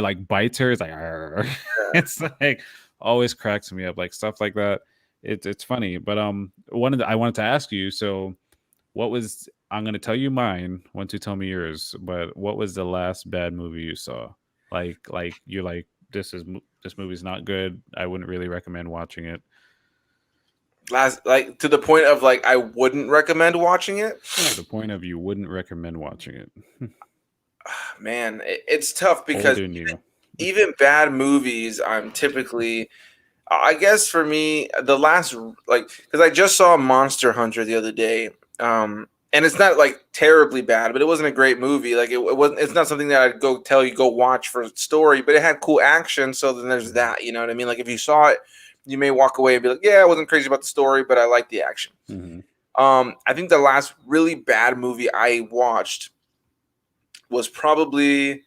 like bites her. It's like "Arr." It's like always cracks me up, like stuff like that. It's funny. But I wanted to ask you, so what was I'm gonna tell you mine once you tell me yours, but what was the last bad movie you saw? Like you're like this movie's not good. I wouldn't really recommend watching it. Last, like to the point of like I wouldn't recommend watching it. To the point of you wouldn't recommend watching it. Man, it's tough Old because or new. even bad movies, I'm typically I guess for me, the last like because I just saw Monster Hunter the other day, and it's not like terribly bad, but it wasn't a great movie. Like it wasn't. It's not something that I'd go tell you go watch for story, but it had cool action. So then there's Mhm. that. You know what I mean? Like if you saw it, you may walk away and be like, yeah, I wasn't crazy about the story, but I liked the action. Mhm. I think the last really bad movie I watched was probably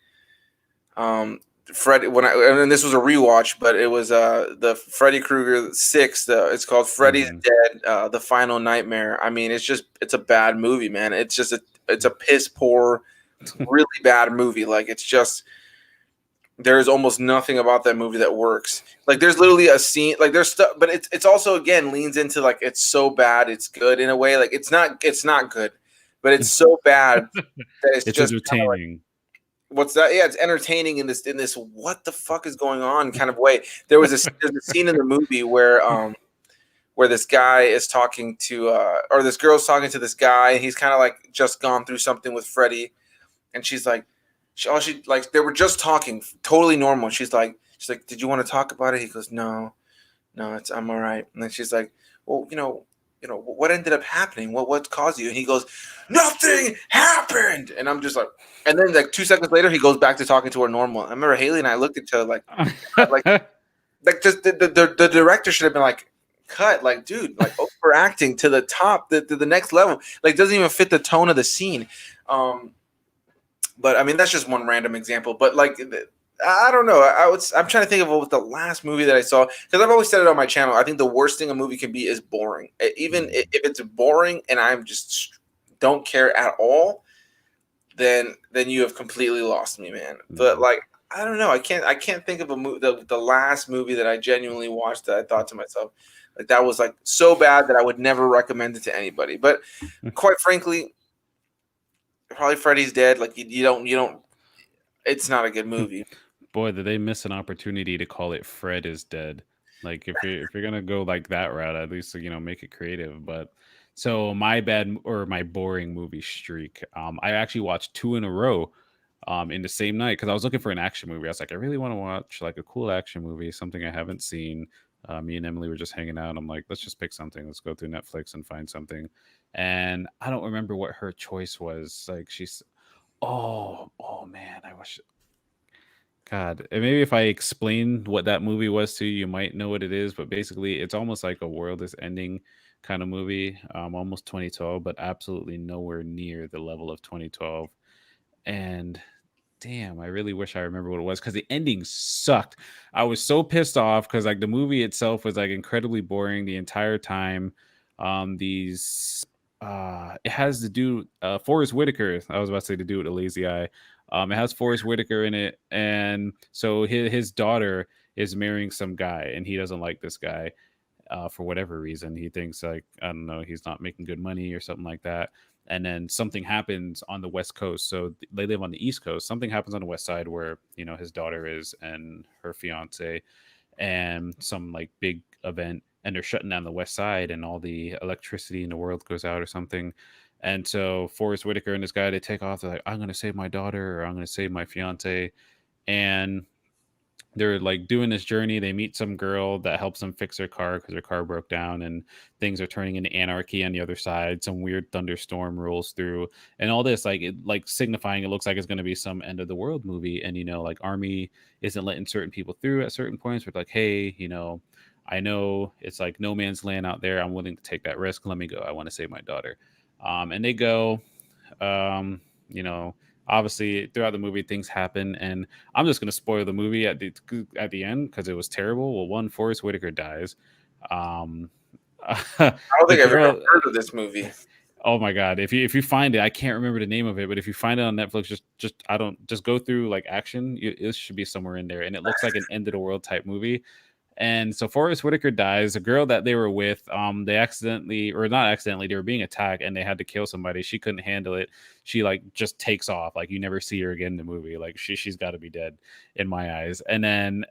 Freddy when and this was a rewatch, but it was the Freddy Krueger 6. It's called Freddy's Mhm. Dead, the Final Nightmare. I mean, it's a bad movie, man. It's a piss poor, really bad movie. Like it's just there's almost nothing about that movie that works. Like there's literally a scene, like there's stuff, but it's also again leans into like it's so bad it's good in a way. Like it's not good, but it's so bad that it's It's just entertaining. what's that? Yeah, it's entertaining in this what the fuck is going on kind of way. There's a scene in the movie where this guy is talking to or this girl's talking to this guy, and he's kind of like just gone through something with Freddie, and she's like, she like they were just talking, totally normal. She's like, did you want to talk about it? He goes, no, no, I'm all right. And then she's like, well, what ended up happening? What caused you? And he goes, nothing happened. And I'm just like, and then like 2 seconds later, he goes back to talking to her normal. I remember Haley and I looked at each other like just the director should have been like, cut, like, dude, like overacting to the top, the next level, like doesn't even fit the tone of the scene. Um, but I mean, that's just one random example. But like, I don't know. I'm trying to think of what was the last movie that I saw because I've always said it on my channel. I think the worst thing a movie can be is boring. Even Mhm. if it's boring and I'm just don't care at all, then you have completely lost me, man. But Yeah. like, I don't know. I can't think of the last movie that I genuinely watched that I thought to myself like that was like so bad that I would never recommend it to anybody. But quite frankly, probably Freddy's Dead. Like you don't. It's not a good movie. Boy, did they miss an opportunity to call it Fred is Dead. Like if you're gonna go like that route, at least make it creative. But so my bad or my boring movie streak. I actually watched two in a row in the same night because I was looking for an action movie. I was like, I really want to watch like a cool action movie, something I haven't seen. Me and Emily were just hanging out. I'm like, let's just pick something. Let's go through Netflix and find something. And I don't remember what her choice was. Like she's oh man, I wish God, and maybe if I explain what that movie was to you, you might know what it is. But basically, it's almost like a world is ending kind of movie, almost 2012, but absolutely nowhere near the level of 2012. And damn, I really wish I remember what it was because the ending sucked. I was so pissed off because like the movie itself was like incredibly boring the entire time. These it has to do Forrest Whitaker. I was about to say to do with a lazy eye. It has Forrest Whitaker in it, and so his daughter is marrying some guy, and he doesn't like this guy for whatever reason. He thinks like I don't know, he's not making good money or something like that. And then something happens on the West Coast. So they live on the East Coast. Something happens on the West Side where his daughter is and her fiance, and some like big event, and they're shutting down the West Side, and all the electricity in the world goes out or something. And so Forrest Whitaker and this guy, they take off. They're like, I'm gonna save my daughter, or I'm gonna save my fiance, and they're like doing this journey. They meet some girl that helps them fix their car because their car broke down, and things are turning into anarchy on the other side. Some weird thunderstorm rolls through, and all this like signifying it looks like it's going to be some end of the world movie. And like Army isn't letting certain people through at certain points. We're like, hey, I know it's like no man's land out there. I'm willing to take that risk. Let me go. I want to save my daughter. And they go. Um, you know, Obviously throughout the movie things happen, and I'm just going to spoil the movie at the end because it was terrible. Well, one, Forrest Whitaker dies. Um, I don't the think I've ever girl. heard of this movie. Oh my god! If you find it, I can't remember the name of it, but if you find it on Netflix, just go through like action. It should be somewhere in there, and it looks like an end of the world type movie. And so Forrest Whitaker dies. The girl that they were with, they accidentally, or not accidentally, they were being attacked and they had to kill somebody. She couldn't handle it. She like just takes off. Like you never see her again in the movie. Like she's got to be dead in my eyes. And then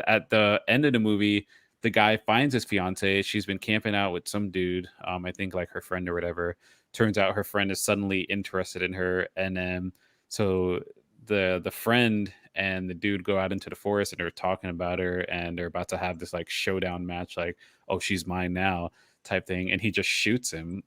at the end of the movie, the guy finds his fiance. She's been camping out with some dude. I think like her friend or whatever. Turns out her friend is suddenly interested in her, and then so the friend and the dude go out into the forest and they're talking about her, and they're about to have this like showdown match, like, oh, she's mine now type thing, and he just shoots him.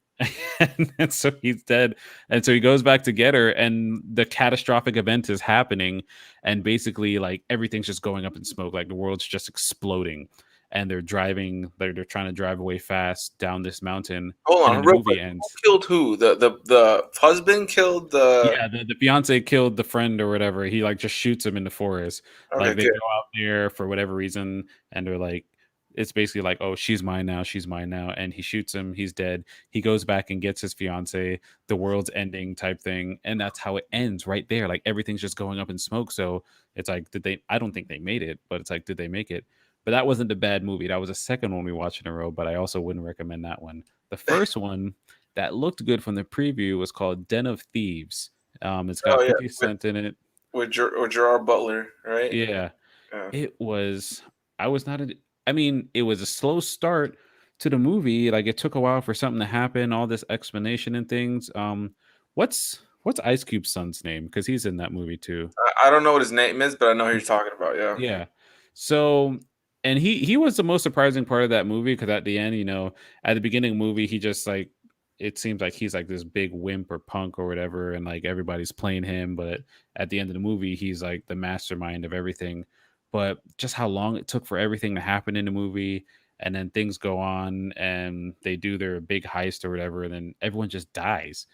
And so he's dead, and so he goes back to get her, and the catastrophic event is happening, and basically like everything's just going up in smoke, like the world's just exploding, and they're driving, they're trying to drive away fast down this mountain. Hold And on, then the real movie quick. Who ends. killed who? The husband killed the. Yeah, the fiance killed the friend or whatever. He like just shoots him in the forest. Okay, Like they good. go out there for whatever reason, and they're like, it's basically like, oh, she's mine now, she's mine now. And he shoots him, he's dead. He goes back and gets his fiance, the world's ending type thing. And that's how it ends right there. Like everything's just going up in smoke. So it's like, I don't think they made it, but it's like, did they make it? But that wasn't a bad movie. That was the second one we watched in a row, but I also wouldn't recommend that one. The first one that looked good from the preview was called Den of Thieves. It's Oh got yeah, 50 Cent in it. with Gerard Butler, right? Yeah, Yeah. it was. I was not. I mean, it was a slow start to the movie. Like it took a while for something to happen. All this explanation and things. What's Ice Cube's son's name? Because he's in that movie too. I don't know what his name is, but I know who you're talking about. Yeah. Yeah. So, and he was the most surprising part of that movie because at the end, at the beginning of the movie, he just like it seems like he's like this big wimp or punk or whatever, and like everybody's playing him. But at the end of the movie, he's like the mastermind of everything. But just how long it took for everything to happen in the movie, and then things go on, and they do their big heist or whatever, and then everyone just dies.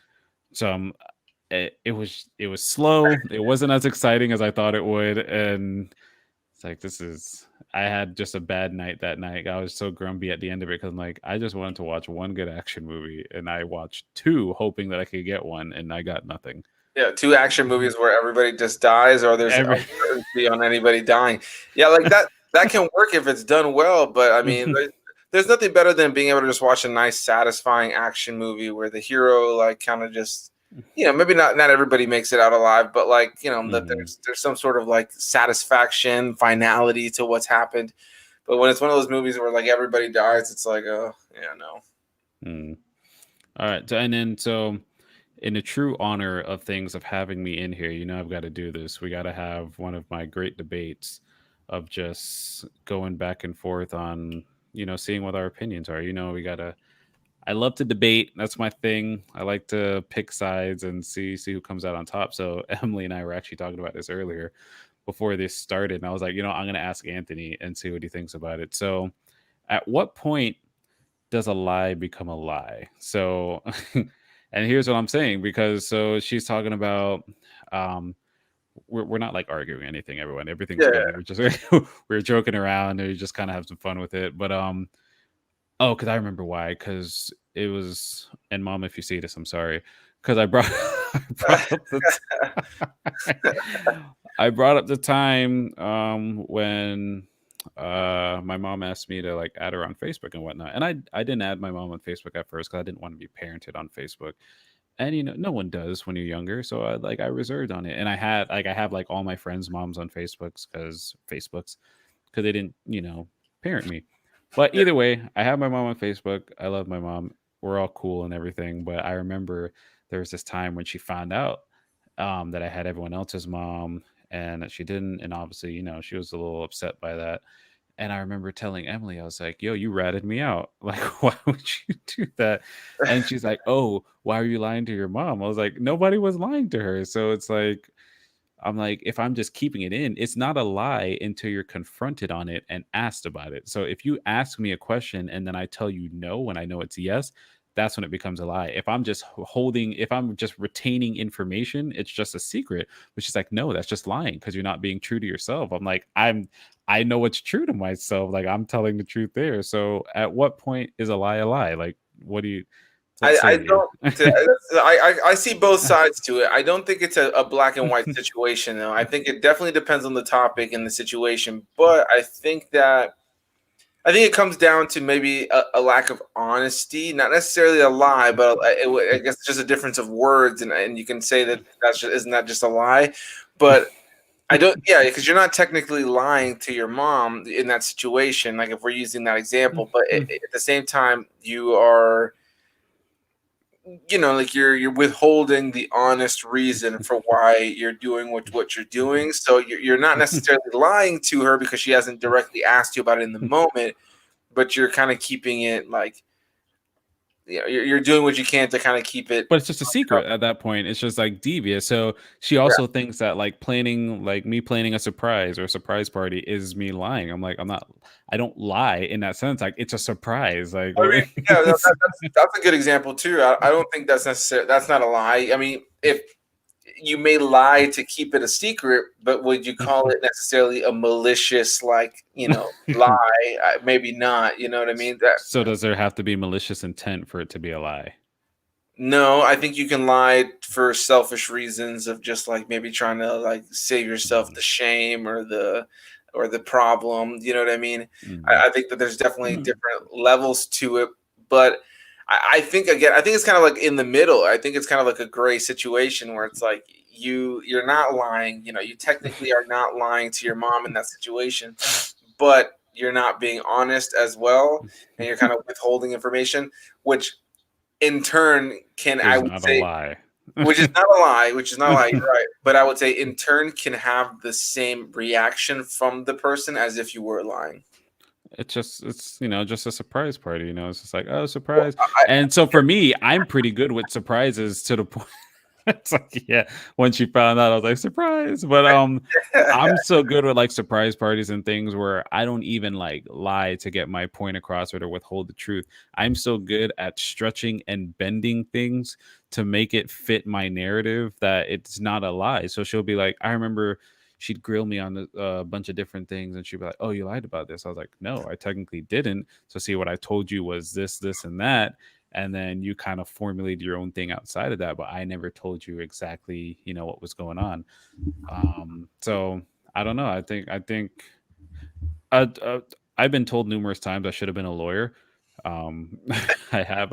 So it was slow. It wasn't as exciting as I thought it would, and it's like I had just a bad night that night. I was so grumpy at the end of it because I'm like, I just wanted to watch one good action movie, and I watched two, hoping that I could get one, and I got nothing. Yeah, two action movies where everybody just dies, or there's Every uncertainty on anybody dying. Yeah, like that can work if it's done well, but I mean, there's nothing better than being able to just watch a nice, satisfying action movie where the hero like kind of just, maybe not everybody makes it out alive, but like that there's some sort of like satisfaction, finality to what's happened. But when it's one of those movies where like everybody dies, it's like, oh yeah, no. All right, so in the true honor of things of having me in here, I've got to do this. We got to have one of my great debates of just going back and forth on, seeing what our opinions are. We got to. I love to debate. That's my thing. I like to pick sides and see who comes out on top. So Emily and I were actually talking about this earlier before this started, and I was like, I'm going to ask Anthony and see what he thinks about it. So, at what point does a lie become a lie? So, and here's what I'm saying, because so she's talking about, um, we're not like arguing anything, everyone. Everything's Yeah. good. We're just we're joking around and we just kind of have some fun with it. But oh, because I remember why. Because it was, and mom, if you see this, I'm sorry. Because I brought I brought up the I brought up the time when my mom asked me to like add her on Facebook and whatnot, and I didn't add my mom on Facebook at first because I didn't want to be parented on Facebook, and no one does when you're younger, so I reserved on it, and I have like all my friends' moms on Facebooks because they didn't parent me, but Yeah. either way, I have my mom on Facebook. I love my mom. We're all cool and everything, but I remember there was this time when she found out that I had everyone else's mom and that she didn't. And obviously, she was a little upset by that. And I remember telling Emily, I was like, yo, you ratted me out. Like, why would you do that? And she's like, oh, why are you lying to your mom? I was like, nobody was lying to her. So it's like, I'm like, if I'm just keeping it in, it's not a lie until you're confronted on it and asked about it. So if you ask me a question and then I tell you no when I know it's yes, that's when it becomes a lie. If I'm just retaining information, it's just a secret, which is like, no, that's just lying because you're not being true to yourself. I'm like, I know what's true to myself. Like I'm telling the truth there. So at what point is a lie a lie? Like, what do you, let's I say it, don't. yeah. I see both sides to it. I don't think it's a black and white situation, though. I think it definitely depends on the topic and the situation. But I think it comes down to maybe a lack of honesty, not necessarily a lie, but I guess it's just a difference of words, and you can say that isn't that just a lie, but I don't. Yeah, because you're not technically lying to your mom in that situation. Like if we're using that example, but at the same time, you are, like you're withholding the honest reason for why you're doing what you're doing. So you're not necessarily lying to her because she hasn't directly asked you about it in the moment, but you're kind of keeping it like, you're doing what you can to kind of keep it. But it's just a secret at that point. It's just like devious. So she Yeah. also thinks that like me planning a surprise or a surprise party is me lying. I'm like, I don't lie in that sense. Like it's a surprise. Like I mean, yeah, that's a good example too. I don't think that's necessary. That's not a lie. I mean, if you may lie to keep it a secret, but would you call it necessarily a malicious, like, lie? Maybe not. You know what I mean? So does there have to be malicious intent for it to be a lie? No, I think you can lie for selfish reasons of just like maybe trying to like save yourself Mm, the shame or the problem. You know what I mean? mm, I think that there's definitely different levels to it, but I think again, I think it's kind of like in the middle. I think it's kind of like a gray situation where it's like you're not lying. You technically are not lying to your mom in that situation, but you're not being honest as well, and you're kind of withholding information, which in turn I is would not a say, lie. which is not a lie, you're right, but I would say in turn can have the same reaction from the person as if you were lying. It's just a surprise party. It's just like, oh, Well, surprise. And so for me, I'm pretty good with surprises to the point. It's like, yeah, when she found out, I was like, surprise. But I'm so good with like surprise parties and things where I don't even like lie to get my point across or to withhold the truth. I'm so good at stretching and bending things to make it fit my narrative that it's not a lie. So she'll be like, I remember she'd grill me on a bunch of different things and she'd be like, oh, you lied about this. I was like, no, I technically didn't. So see, what I told you was this and that, and then you kind of formulated your own thing outside of that, but I never told you exactly what was going on. So I don't know. I think uh, uh, I've been told numerous times I should have been a lawyer. I have.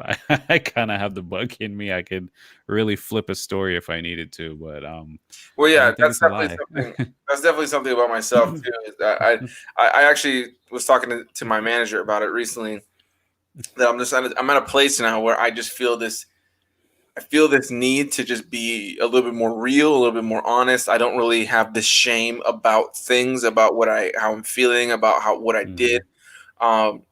I kind of have the bug in me. I could really flip a story if I needed to, but Well, I yeah, don't think it's a lie. that's definitely something about myself too. Is that I actually was talking to my manager about it recently. That I'm at a place now where I feel this need to just be a little bit more real, a little bit more honest. I don't really have this shame about things, about how I'm feeling, about what I did. Mhm. Um,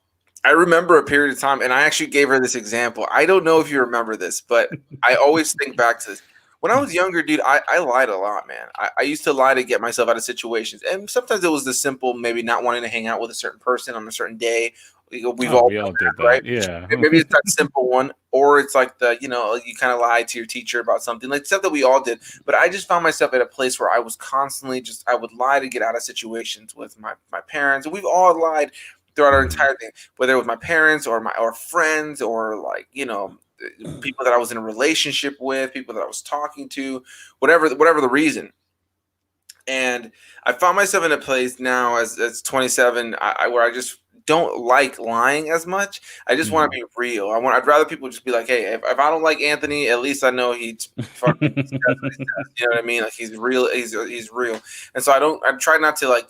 I remember a period of time, and I actually gave her this example. I don't know if you remember this, but I always think back to this. When I was younger, dude, I lied a lot, man. I used to lie to get myself out of situations. And sometimes it was the simple, maybe not wanting to hang out with a certain person on a certain day. We've Oh, all we done all did that, right? that. Yeah. Maybe it's that simple one, or it's like you kind of lied to your teacher about something, like stuff that we all did. But I just found myself at a place where I was constantly I would lie to get out of situations with my parents. And we've all lied throughout our entire thing, whether it was my parents or friends or like, people that I was in a relationship with, people that I was talking to, whatever the reason. And I found myself in a place now as 27, where I just don't like lying as much. I just want to be real. I'd rather people just be like, hey, if I don't like Anthony, at least I know he's fucking says what he says. You know what I mean? Like he's real. He's real. And so I try not to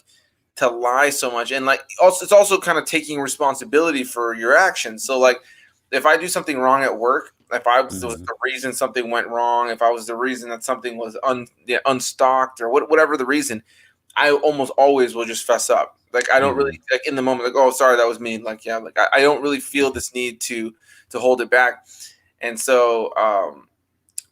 to lie so much. And like also it's also kind of taking responsibility for your actions. So like if I do something wrong at work, if I was the reason something went wrong, if I was the reason that something was unstocked or whatever the reason, I almost always will just fess up. Like I don't really like in the moment, like, oh, sorry, that was me. Like, yeah, like I don't really feel this need to hold it back. And so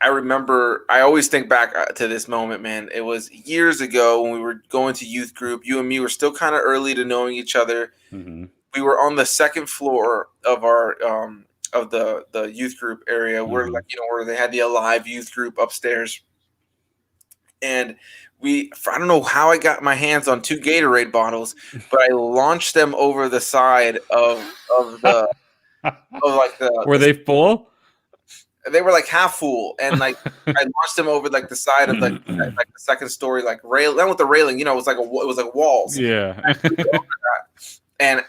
I remember, I always think back to this moment, man. It was years ago when we were going to youth group. You and me were still kind of early to knowing each other. We were on the second floor of our of the youth group area, where like where they had the Alive youth group upstairs, and I don't know how I got my hands on 2 Gatorade bottles, but I launched them over the side of the like Were they full? They were like half full, and like I launched them over like the side of like the second story like rail. Then with the railing, it was like walls. Yeah. And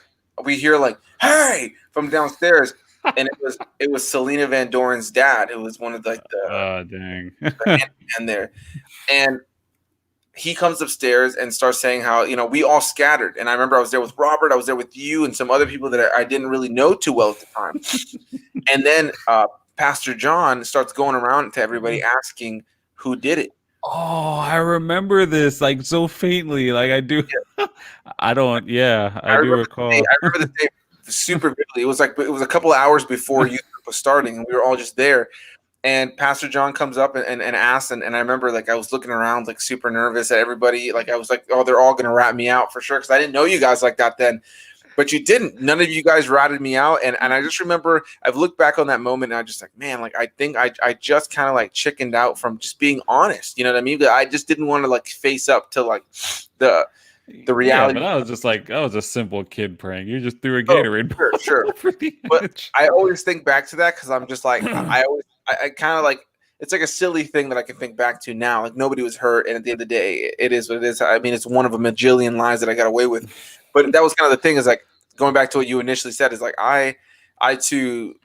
we hear like, "Hey!" from downstairs, and it was Selena Van Doren's dad, who was one of like the dang the man there, and he comes upstairs and starts saying how we all scattered. And I remember I was there with Robert, I was there with you, and some other people that I didn't really know too well at the time. And then Pastor John starts going around to everybody asking who did it. Oh, I remember this like so faintly. Like I do. Yeah. I do recall. I remember the day super vividly. It was a couple of hours before youth group was starting, and we were all just there. And Pastor John comes up and asks, and I remember like I was looking around like super nervous at everybody. Like I was like, oh, they're all gonna rat me out for sure, because I didn't know you guys like that then. But you didn't. None of you guys ratted me out. And I just remember I've looked back on that moment and I just like, man, like I think I just kind of like chickened out from just being honest. You know what I mean? I just didn't want to like face up to like the reality. Yeah, but I was a simple kid prank. You just threw a Gatorade. Sure. But I always think back to that because I'm just like, I kind of like, it's like a silly thing that I can think back to now. Like nobody was hurt. And at the end of the day, it is what it is. I mean, it's one of a majillion lies that I got away with. But that was kind of the thing, is like going back to what you initially said, is like I too,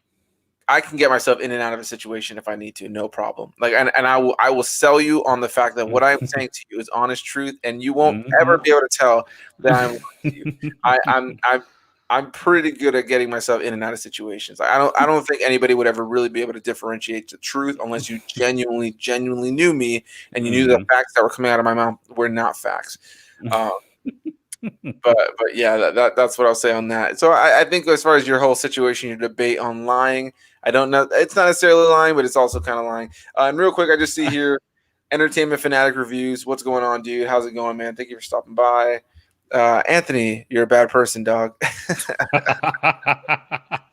I can get myself in and out of a situation if I need to, no problem. Like, and I will sell you on the fact that what I'm saying to you is honest truth, and you won't ever be able to tell that I'm lying to you. I'm pretty good at getting myself in and out of situations. I don't think anybody would ever really be able to differentiate the truth unless you genuinely knew me and you knew the facts that were coming out of my mouth were not facts. But yeah, that's what I'll say on that. So I think as far as your whole situation, your debate on lying, I don't know. It's not necessarily lying, but it's also kind of lying. And real quick, I just see here, Entertainment Fanatic Reviews. What's going on, dude? How's it going, man? Thank you for stopping by. Anthony, you're a bad person, dog.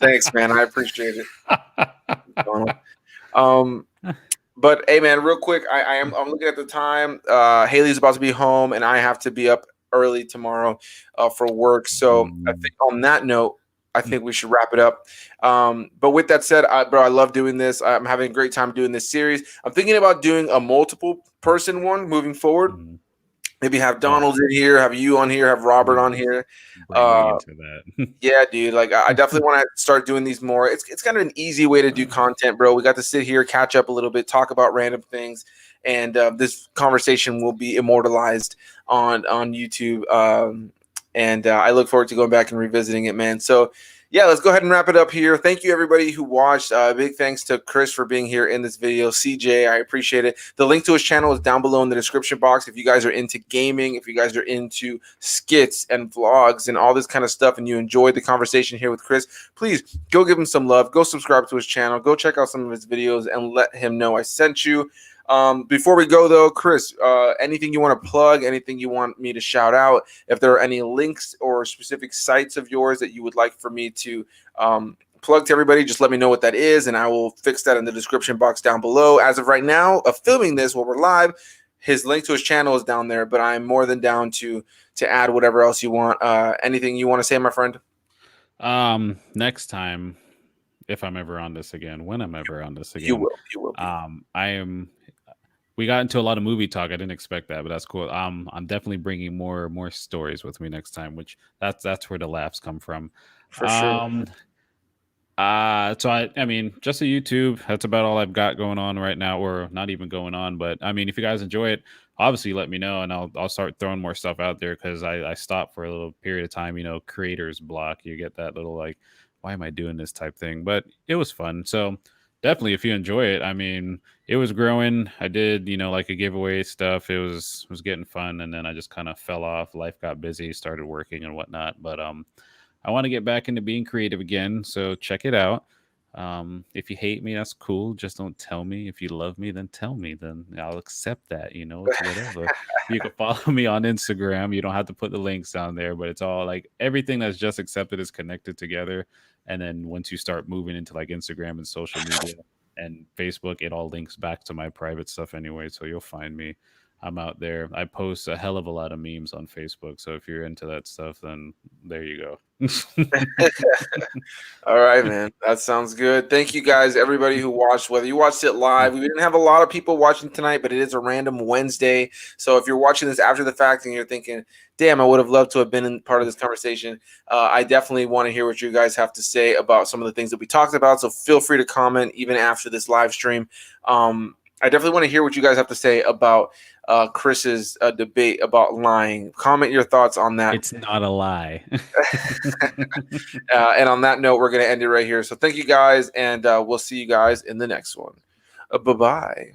Thanks, man. I appreciate it. But hey, man, real quick, I'm looking at the time. Haley's about to be home, and I have to be up early tomorrow for work. So I think on that note, I think we should wrap it up. But with that said, bro, I love doing this. I'm having a great time doing this series. I'm thinking about doing a multiple person one moving forward. Maybe have Donald in here, have you on here, have Robert on here. Into that. Yeah, dude. Like I definitely want to start doing these more. It's kind of an easy way to do content, bro. We got to sit here, catch up a little bit, talk about random things, and this conversation will be immortalized on YouTube. And I look forward to going back and revisiting it, man. So yeah, let's go ahead and wrap it up here. Thank you, everybody who watched. Big thanks to Chris for being here in this video. CJ, I appreciate it. The link to his channel is down below in the description box. If you guys are into gaming, if you guys are into skits and vlogs and all this kind of stuff, and you enjoyed the conversation here with Chris, please go give him some love. Go subscribe to his channel. Go check out some of his videos and let him know I sent you. Before we go, though, Chris, anything you want to plug, anything you want me to shout out, if there are any links or specific sites of yours that you would like for me to plug to everybody, just let me know what that is, and I will fix that in the description box down below. As of right now, of filming this while we're live, his link to his channel is down there, but I'm more than down to add whatever else you want. Anything you want to say, my friend? Next time, if I'm ever on this again, when I'm ever on this again, You will be. I am. We got into a lot of movie talk. I didn't expect that, but that's cool. I'm definitely bringing more stories with me next time, which that's where the laughs come from. For sure. So I mean, just a YouTube. That's about all I've got going on right now, or not even going on. But I mean, if you guys enjoy it, obviously let me know, and I'll start throwing more stuff out there because I stopped for a little period of time. You know, creators block. You get that little like, why am I doing this type thing? But it was fun. So definitely, if you enjoy it, I mean, it was growing. I did, like a giveaway stuff. It was getting fun, and then I just kind of fell off. Life got busy, started working and whatnot. But I want to get back into being creative again. So check it out. If you hate me, that's cool. Just don't tell me. If you love me, then tell me. Then I'll accept that. It's whatever. You can follow me on Instagram. You don't have to put the links down there, but it's all like everything that's just accepted is connected together. And then once you start moving into like Instagram and social media and Facebook, it all links back to my private stuff anyway. So you'll find me. I'm out there. I post a hell of a lot of memes on Facebook. So if you're into that stuff, then there you go. All right, man. That sounds good. Thank you guys, everybody who watched, whether you watched it live. We didn't have a lot of people watching tonight, but it is a random Wednesday. So if you're watching this after the fact and you're thinking, damn, I would have loved to have been in part of this conversation, I definitely want to hear what you guys have to say about some of the things that we talked about. So feel free to comment even after this live stream. I definitely want to hear what you guys have to say about Chris's debate about lying. Comment your thoughts on that. It's not a lie. And on that note, we're going to end it right here. So thank you guys, and we'll see you guys in the next one. Bye-bye.